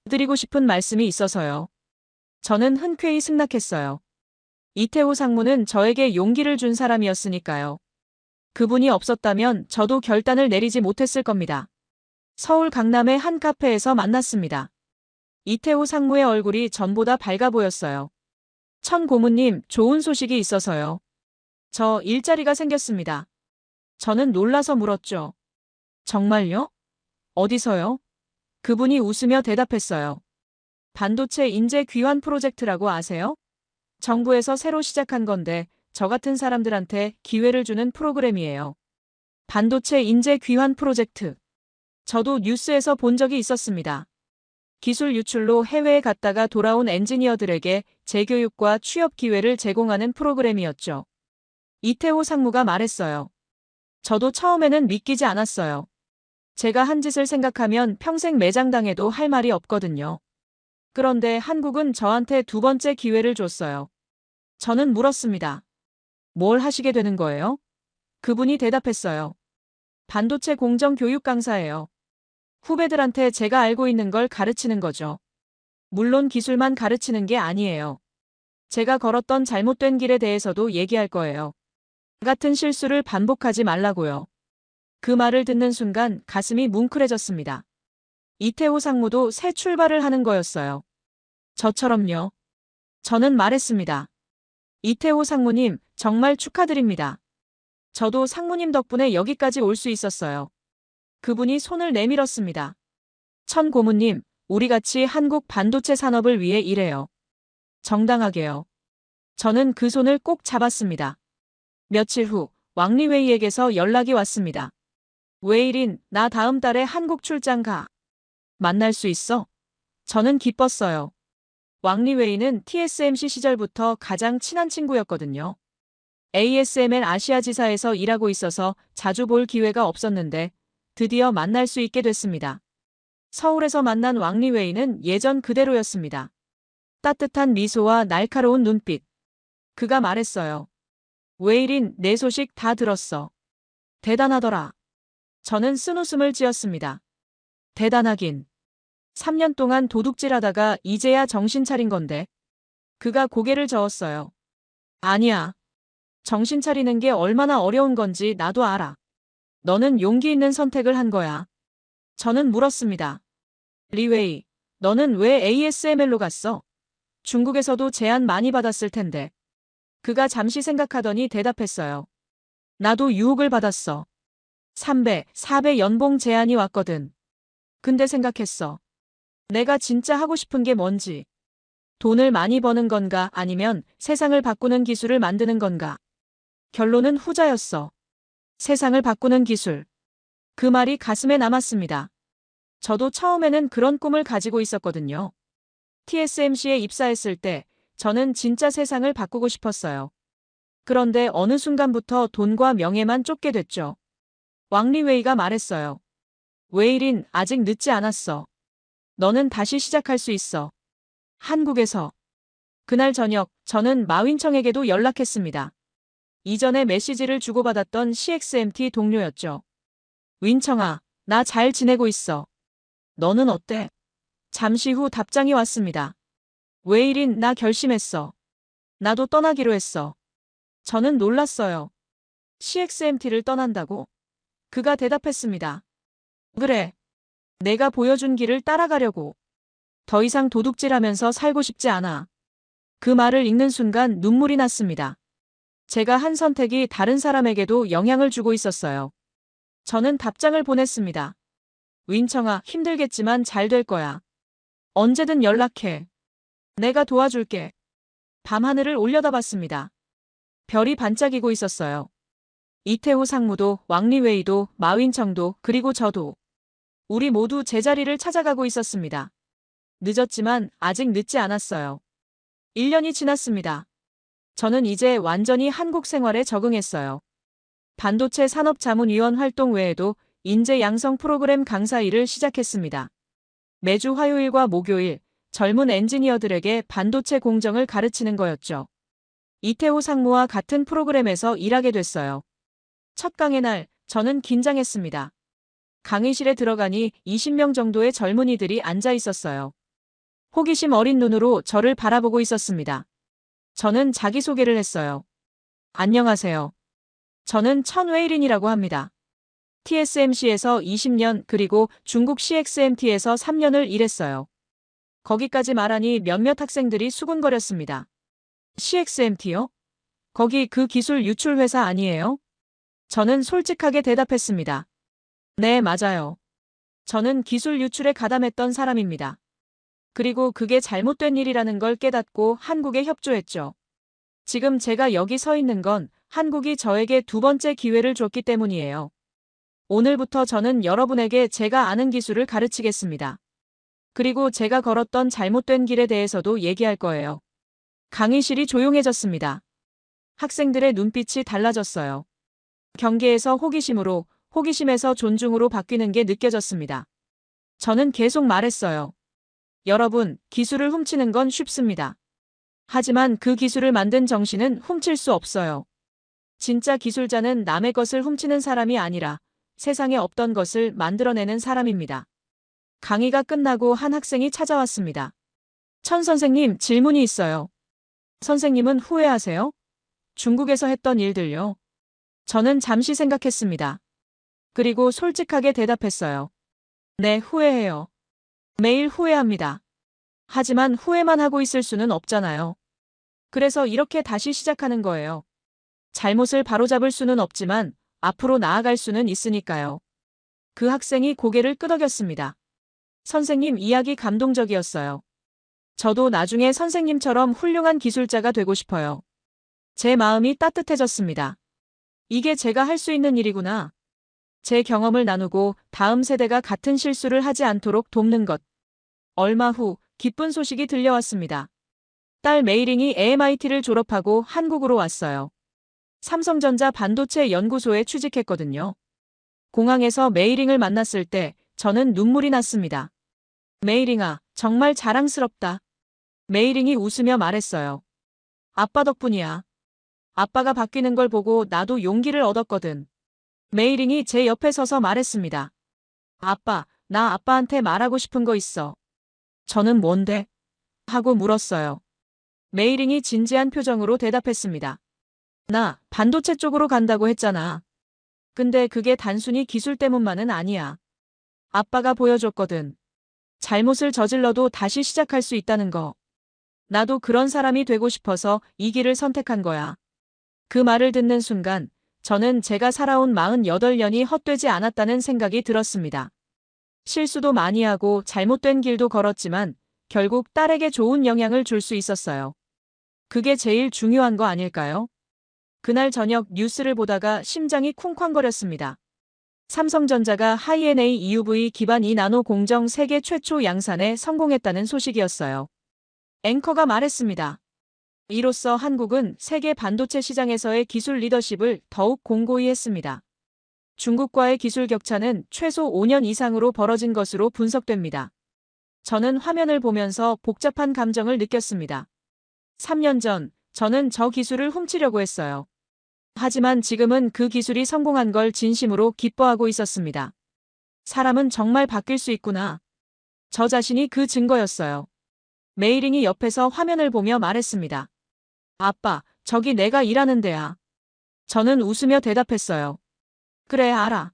드리고 싶은 말씀이 있어서요. 저는 흔쾌히 승낙했어요. 이태호 상무는 저에게 용기를 준 사람이었으니까요. 그분이 없었다면 저도 결단을 내리지 못했을 겁니다. 서울 강남의 한 카페에서 만났습니다. 이태호 상무의 얼굴이 전보다 밝아 보였어요. 천 고문님, 좋은 소식이 있어서요. 저 일자리가 생겼습니다. 저는 놀라서 물었죠. 정말요? 어디서요? 그분이 웃으며 대답했어요. 반도체 인재 귀환 프로젝트라고 아세요? 정부에서 새로 시작한 건데 저 같은 사람들한테 기회를 주는 프로그램이에요. 반도체 인재 귀환 프로젝트. 저도 뉴스에서 본 적이 있었습니다. 기술 유출로 해외에 갔다가 돌아온 엔지니어들에게 재교육과 취업 기회를 제공하는 프로그램이었죠. 이태호 상무가 말했어요. 저도 처음에는 믿기지 않았어요. 제가 한 짓을 생각하면 평생 매장당해도 할 말이 없거든요. 그런데 한국은 저한테 두 번째 기회를 줬어요. 저는 물었습니다. 뭘 하시게 되는 거예요? 그분이 대답했어요. 반도체 공정 교육 강사예요. 후배들한테 제가 알고 있는 걸 가르치는 거죠. 물론 기술만 가르치는 게 아니에요. 제가 걸었던 잘못된 길에 대해서도 얘기할 거예요. 같은 실수를 반복하지 말라고요. 그 말을 듣는 순간 가슴이 뭉클해졌습니다. 이태호 상무도 새 출발을 하는 거였어요. 저처럼요. 저는 말했습니다. 이태호 상무님, 정말 축하드립니다. 저도 상무님 덕분에 여기까지 올 수 있었어요. 그분이 손을 내밀었습니다. 천 고문님, 우리 같이 한국 반도체 산업을 위해 일해요. 정당하게요. 저는 그 손을 꼭 잡았습니다. 며칠 후 왕리웨이에게서 연락이 왔습니다. 웨이린, 나 다음 달에 한국 출장 가. 만날 수 있어? 저는 기뻤어요. 왕리웨이는 TSMC 시절부터 가장 친한 친구였거든요. ASML 아시아 지사에서 일하고 있어서 자주 볼 기회가 없었는데 드디어 만날 수 있게 됐습니다. 서울에서 만난 왕리웨이는 예전 그대로였습니다. 따뜻한 미소와 날카로운 눈빛. 그가 말했어요. 웨이린, 내 소식 다 들었어. 대단하더라. 저는 쓴웃음을 지었습니다. 대단하긴. 3년 동안 도둑질하다가 이제야 정신 차린 건데. 그가 고개를 저었어요. 아니야. 정신 차리는 게 얼마나 어려운 건지 나도 알아. 너는 용기 있는 선택을 한 거야. 저는 물었습니다. 리웨이, 너는 왜 ASML로 갔어? 중국에서도 제안 많이 받았을 텐데. 그가 잠시 생각하더니 대답했어요. 나도 유혹을 받았어. 3배, 4배 연봉 제안이 왔거든. 근데 생각했어. 내가 진짜 하고 싶은 게 뭔지. 돈을 많이 버는 건가 아니면 세상을 바꾸는 기술을 만드는 건가. 결론은 후자였어. 세상을 바꾸는 기술. 그 말이 가슴에 남았습니다. 저도 처음에는 그런 꿈을 가지고 있었거든요. TSMC에 입사했을 때 저는 진짜 세상을 바꾸고 싶었어요. 그런데 어느 순간부터 돈과 명예만 쫓게 됐죠. 왕리웨이가 말했어요. 웨이린, 아직 늦지 않았어. 너는 다시 시작할 수 있어. 한국에서. 그날 저녁 저는 마윈청에게도 연락했습니다. 이전에 메시지를 주고받았던 CXMT 동료였죠. 윈청아, 나 잘 지내고 있어. 너는 어때? 잠시 후 답장이 왔습니다. 웨이린, 나 결심했어. 나도 떠나기로 했어. 저는 놀랐어요. CXMT를 떠난다고? 그가 대답했습니다. 그래. 내가 보여준 길을 따라가려고. 더 이상 도둑질하면서 살고 싶지 않아. 그 말을 읽는 순간 눈물이 났습니다. 제가 한 선택이 다른 사람에게도 영향을 주고 있었어요. 저는 답장을 보냈습니다. 윈청아, 힘들겠지만 잘 될 거야. 언제든 연락해. 내가 도와줄게. 밤하늘을 올려다봤습니다. 별이 반짝이고 있었어요. 이태호 상무도, 왕리웨이도, 마윈청도, 그리고 저도. 우리 모두 제자리를 찾아가고 있었습니다. 늦었지만 아직 늦지 않았어요. 1년이 지났습니다. 저는 이제 완전히 한국 생활에 적응했어요. 반도체 산업자문위원 활동 외에도 인재 양성 프로그램 강사 일을 시작했습니다. 매주 화요일과 목요일 젊은 엔지니어들에게 반도체 공정을 가르치는 거였죠. 이태호 상무와 같은 프로그램에서 일하게 됐어요. 첫 강의 날 저는 긴장했습니다. 강의실에 들어가니 20명 정도의 젊은이들이 앉아 있었어요. 호기심 어린 눈으로 저를 바라보고 있었습니다. 저는 자기소개를 했어요. 안녕하세요. 저는 천웨이린이라고 합니다. TSMC에서 20년 그리고 중국 CXMT에서 3년을 일했어요. 거기까지 말하니 몇몇 학생들이 수군거렸습니다. CXMT요? 거기 그 기술 유출 회사 아니에요? 저는 솔직하게 대답했습니다. 네, 맞아요. 저는 기술 유출에 가담했던 사람입니다. 그리고 그게 잘못된 일이라는 걸 깨닫고 한국에 협조했죠. 지금 제가 여기 서 있는 건 한국이 저에게 두 번째 기회를 줬기 때문이에요. 오늘부터 저는 여러분에게 제가 아는 기술을 가르치겠습니다. 그리고 제가 걸었던 잘못된 길에 대해서도 얘기할 거예요. 강의실이 조용해졌습니다. 학생들의 눈빛이 달라졌어요. 경계에서 호기심으로, 호기심에서 존중으로 바뀌는 게 느껴졌습니다. 저는 계속 말했어요. 여러분, 기술을 훔치는 건 쉽습니다. 하지만 그 기술을 만든 정신은 훔칠 수 없어요. 진짜 기술자는 남의 것을 훔치는 사람이 아니라 세상에 없던 것을 만들어내는 사람입니다. 강의가 끝나고 한 학생이 찾아왔습니다. 천 선생님, 질문이 있어요. 선생님은 후회하세요? 중국에서 했던 일들요. 저는 잠시 생각했습니다. 그리고 솔직하게 대답했어요. 네, 후회해요. 매일 후회합니다. 하지만 후회만 하고 있을 수는 없잖아요. 그래서 이렇게 다시 시작하는 거예요. 잘못을 바로잡을 수는 없지만 앞으로 나아갈 수는 있으니까요. 그 학생이 고개를 끄덕였습니다. 선생님 이야기 감동적이었어요. 저도 나중에 선생님처럼 훌륭한 기술자가 되고 싶어요. 제 마음이 따뜻해졌습니다. 이게 제가 할 수 있는 일이구나. 제 경험을 나누고 다음 세대가 같은 실수를 하지 않도록 돕는 것. 얼마 후 기쁜 소식이 들려왔습니다. 딸 메이링이 AMIT를 졸업하고 한국으로 왔어요. 삼성전자 반도체 연구소에 취직했거든요. 공항에서 메이링을 만났을 때 저는 눈물이 났습니다. 메이링아, 정말 자랑스럽다. 메이링이 웃으며 말했어요. 아빠 덕분이야. 아빠가 바뀌는 걸 보고 나도 용기를 얻었거든. 메이링이 제 옆에 서서 말했습니다. 아빠, 나 아빠한테 말하고 싶은 거 있어. 저는 뭔데? 하고 물었어요. 메이링이 진지한 표정으로 대답했습니다. 나 반도체 쪽으로 간다고 했잖아. 근데 그게 단순히 기술 때문만은 아니야. 아빠가 보여줬거든. 잘못을 저질러도 다시 시작할 수 있다는 거. 나도 그런 사람이 되고 싶어서 이 길을 선택한 거야. 그 말을 듣는 순간 저는 제가 살아온 48년이 헛되지 않았다는 생각이 들었습니다. 실수도 많이 하고 잘못된 길도 걸었지만 결국 딸에게 좋은 영향을 줄 수 있었어요. 그게 제일 중요한 거 아닐까요? 그날 저녁 뉴스를 보다가 심장이 쿵쾅거렸습니다. 삼성전자가 하이NA EUV 기반 2나노 공정 세계 최초 양산에 성공했다는 소식이었어요. 앵커가 말했습니다. 이로써 한국은 세계 반도체 시장에서의 기술 리더십을 더욱 공고히 했습니다. 중국과의 기술 격차는 최소 5년 이상으로 벌어진 것으로 분석됩니다. 저는 화면을 보면서 복잡한 감정을 느꼈습니다. 3년 전, 저는 저 기술을 훔치려고 했어요. 하지만 지금은 그 기술이 성공한 걸 진심으로 기뻐하고 있었습니다. 사람은 정말 바뀔 수 있구나. 저 자신이 그 증거였어요. 메이링이 옆에서 화면을 보며 말했습니다. 아빠, 저기 내가 일하는 데야. 저는 웃으며 대답했어요. 그래, 알아.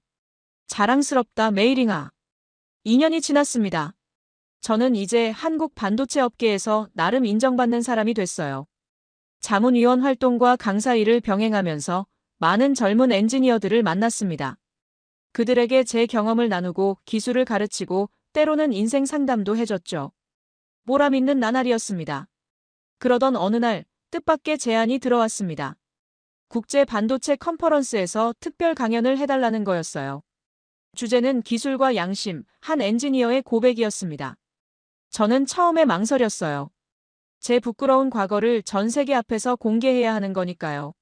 자랑스럽다, 메이링아. 2년이 지났습니다. 저는 이제 한국 반도체 업계에서 나름 인정받는 사람이 됐어요. 자문위원 활동과 강사 일을 병행하면서 많은 젊은 엔지니어들을 만났습니다. 그들에게 제 경험을 나누고 기술을 가르치고 때로는 인생 상담도 해줬죠. 보람 있는 나날이었습니다. 그러던 어느 날 뜻밖의 제안이 들어왔습니다. 국제 반도체 컨퍼런스에서 특별 강연을 해달라는 거였어요. 주제는 기술과 양심, 한 엔지니어의 고백이었습니다. 저는 처음에 망설였어요. 제 부끄러운 과거를 전 세계 앞에서 공개해야 하는 거니까요.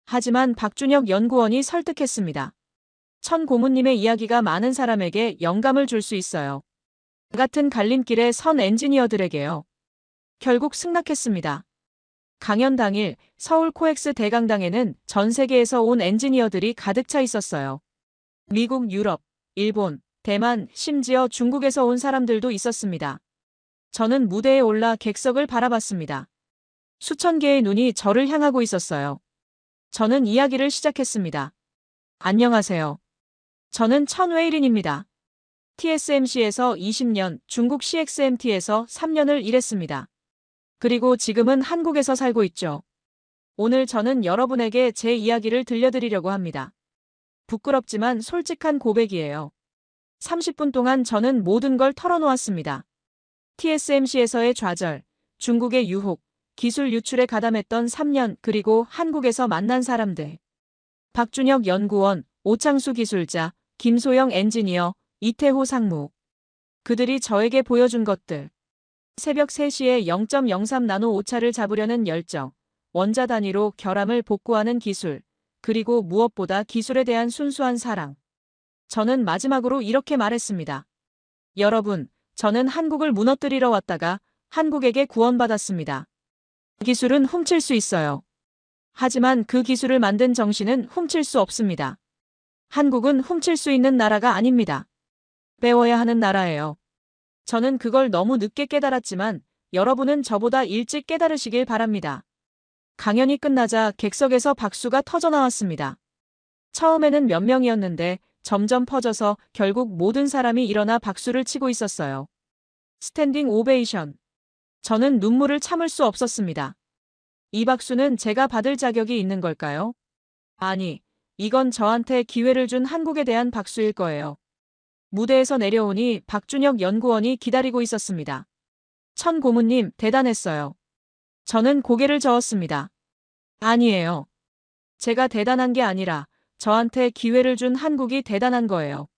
하지만 박준혁 연구원이 설득했습니다. 천 고문님의 이야기가 많은 사람에게 영감을 줄 수 있어요. 같은 갈림길에 선 엔지니어들에게요. 결국 승낙했습니다. 강연 당일 서울 코엑스 대강당에는 전 세계에서 온 엔지니어들이 가득 차 있었어요. 미국, 유럽, 일본, 대만, 심지어 중국에서 온 사람들도 있었습니다. 저는 무대에 올라 객석을 바라봤습니다. 수천 개의 눈이 저를 향하고 있었어요. 저는 이야기를 시작했습니다. 안녕하세요. 저는 천웨이린입니다. TSMC에서 20년, 중국 CXMT에서 3년을 일했습니다. 그리고 지금은 한국에서 살고 있죠. 오늘 저는 여러분에게 제 이야기를 들려드리려고 합니다. 부끄럽지만 솔직한 고백이에요. 30분 동안 저는 모든 걸 털어놓았습니다. TSMC에서의 좌절, 중국의 유혹, 기술 유출에 가담했던 3년, 그리고 한국에서 만난 사람들. 박준혁 연구원, 오창수 기술자, 김소영 엔지니어, 이태호 상무. 그들이 저에게 보여준 것들. 새벽 3시에 0.03 나노 오차를 잡으려는 열정, 원자 단위로 결함을 복구하는 기술, 그리고 무엇보다 기술에 대한 순수한 사랑. 저는 마지막으로 이렇게 말했습니다. 여러분, 저는 한국을 무너뜨리러 왔다가 한국에게 구원받았습니다. 기술은 훔칠 수 있어요. 하지만 그 기술을 만든 정신은 훔칠 수 없습니다. 한국은 훔칠 수 있는 나라가 아닙니다. 배워야 하는 나라예요. 저는 그걸 너무 늦게 깨달았지만 여러분은 저보다 일찍 깨달으시길 바랍니다. 강연이 끝나자 객석에서 박수가 터져나왔습니다. 처음에는 몇 명이었는데 점점 퍼져서 결국 모든 사람이 일어나 박수를 치고 있었어요. 스탠딩 오베이션. 저는 눈물을 참을 수 없었습니다. 이 박수는 제가 받을 자격이 있는 걸까요? 아니, 이건 저한테 기회를 준 한국에 대한 박수일 거예요. 무대에서 내려오니 박준혁 연구원이 기다리고 있었습니다. 천 고문님, 대단했어요. 저는 고개를 저었습니다. 아니에요. 제가 대단한 게 아니라 저한테 기회를 준 한국이 대단한 거예요.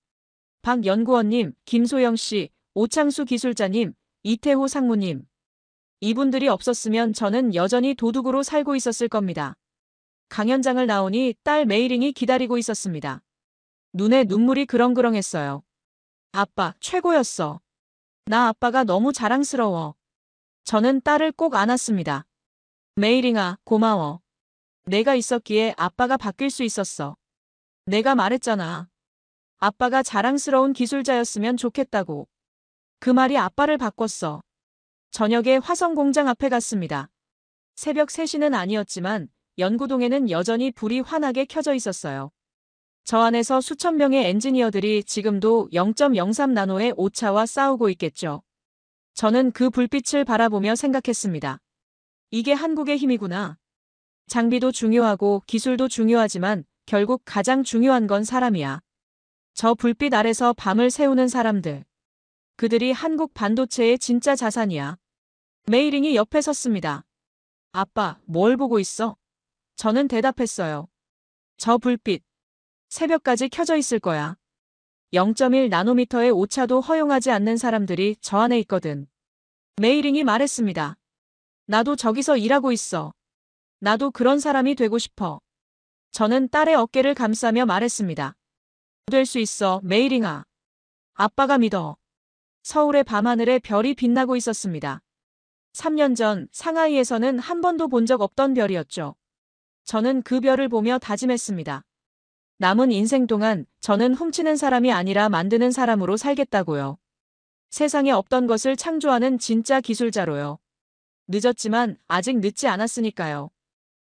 박 연구원님, 김소영 씨, 오창수 기술자님, 이태호 상무님. 이분들이 없었으면 저는 여전히 도둑으로 살고 있었을 겁니다. 강연장을 나오니 딸 메이링이 기다리고 있었습니다. 눈에 눈물이 그렁그렁했어요. 아빠, 최고였어. 나 아빠가 너무 자랑스러워. 저는 딸을 꼭 안았습니다. 메이링아, 고마워. 내가 있었기에 아빠가 바뀔 수 있었어. 내가 말했잖아. 아빠가 자랑스러운 기술자였으면 좋겠다고. 그 말이 아빠를 바꿨어. 저녁에 화성 공장 앞에 갔습니다. 새벽 3시는 아니었지만 연구동에는 여전히 불이 환하게 켜져 있었어요. 저 안에서 수천 명의 엔지니어들이 지금도 0.03 나노의 오차와 싸우고 있겠죠. 저는 그 불빛을 바라보며 생각했습니다. 이게 한국의 힘이구나. 장비도 중요하고 기술도 중요하지만 결국 가장 중요한 건 사람이야. 저 불빛 아래서 밤을 새우는 사람들. 그들이 한국 반도체의 진짜 자산이야. 메이링이 옆에 섰습니다. 아빠, 뭘 보고 있어? 저는 대답했어요. 저 불빛. 새벽까지 켜져 있을 거야. 0.1 나노미터의 오차도 허용하지 않는 사람들이 저 안에 있거든. 메이링이 말했습니다. 나도 저기서 일하고 있어. 나도 그런 사람이 되고 싶어. 저는 딸의 어깨를 감싸며 말했습니다. 될 수 있어, 메이링아. 아빠가 믿어. 서울의 밤하늘에 별이 빛나고 있었습니다. 3년 전 상하이에서는 한 번도 본 적 없던 별이었죠. 저는 그 별을 보며 다짐했습니다. 남은 인생 동안 저는 훔치는 사람이 아니라 만드는 사람으로 살겠다고요. 세상에 없던 것을 창조하는 진짜 기술자로요. 늦었지만 아직 늦지 않았으니까요.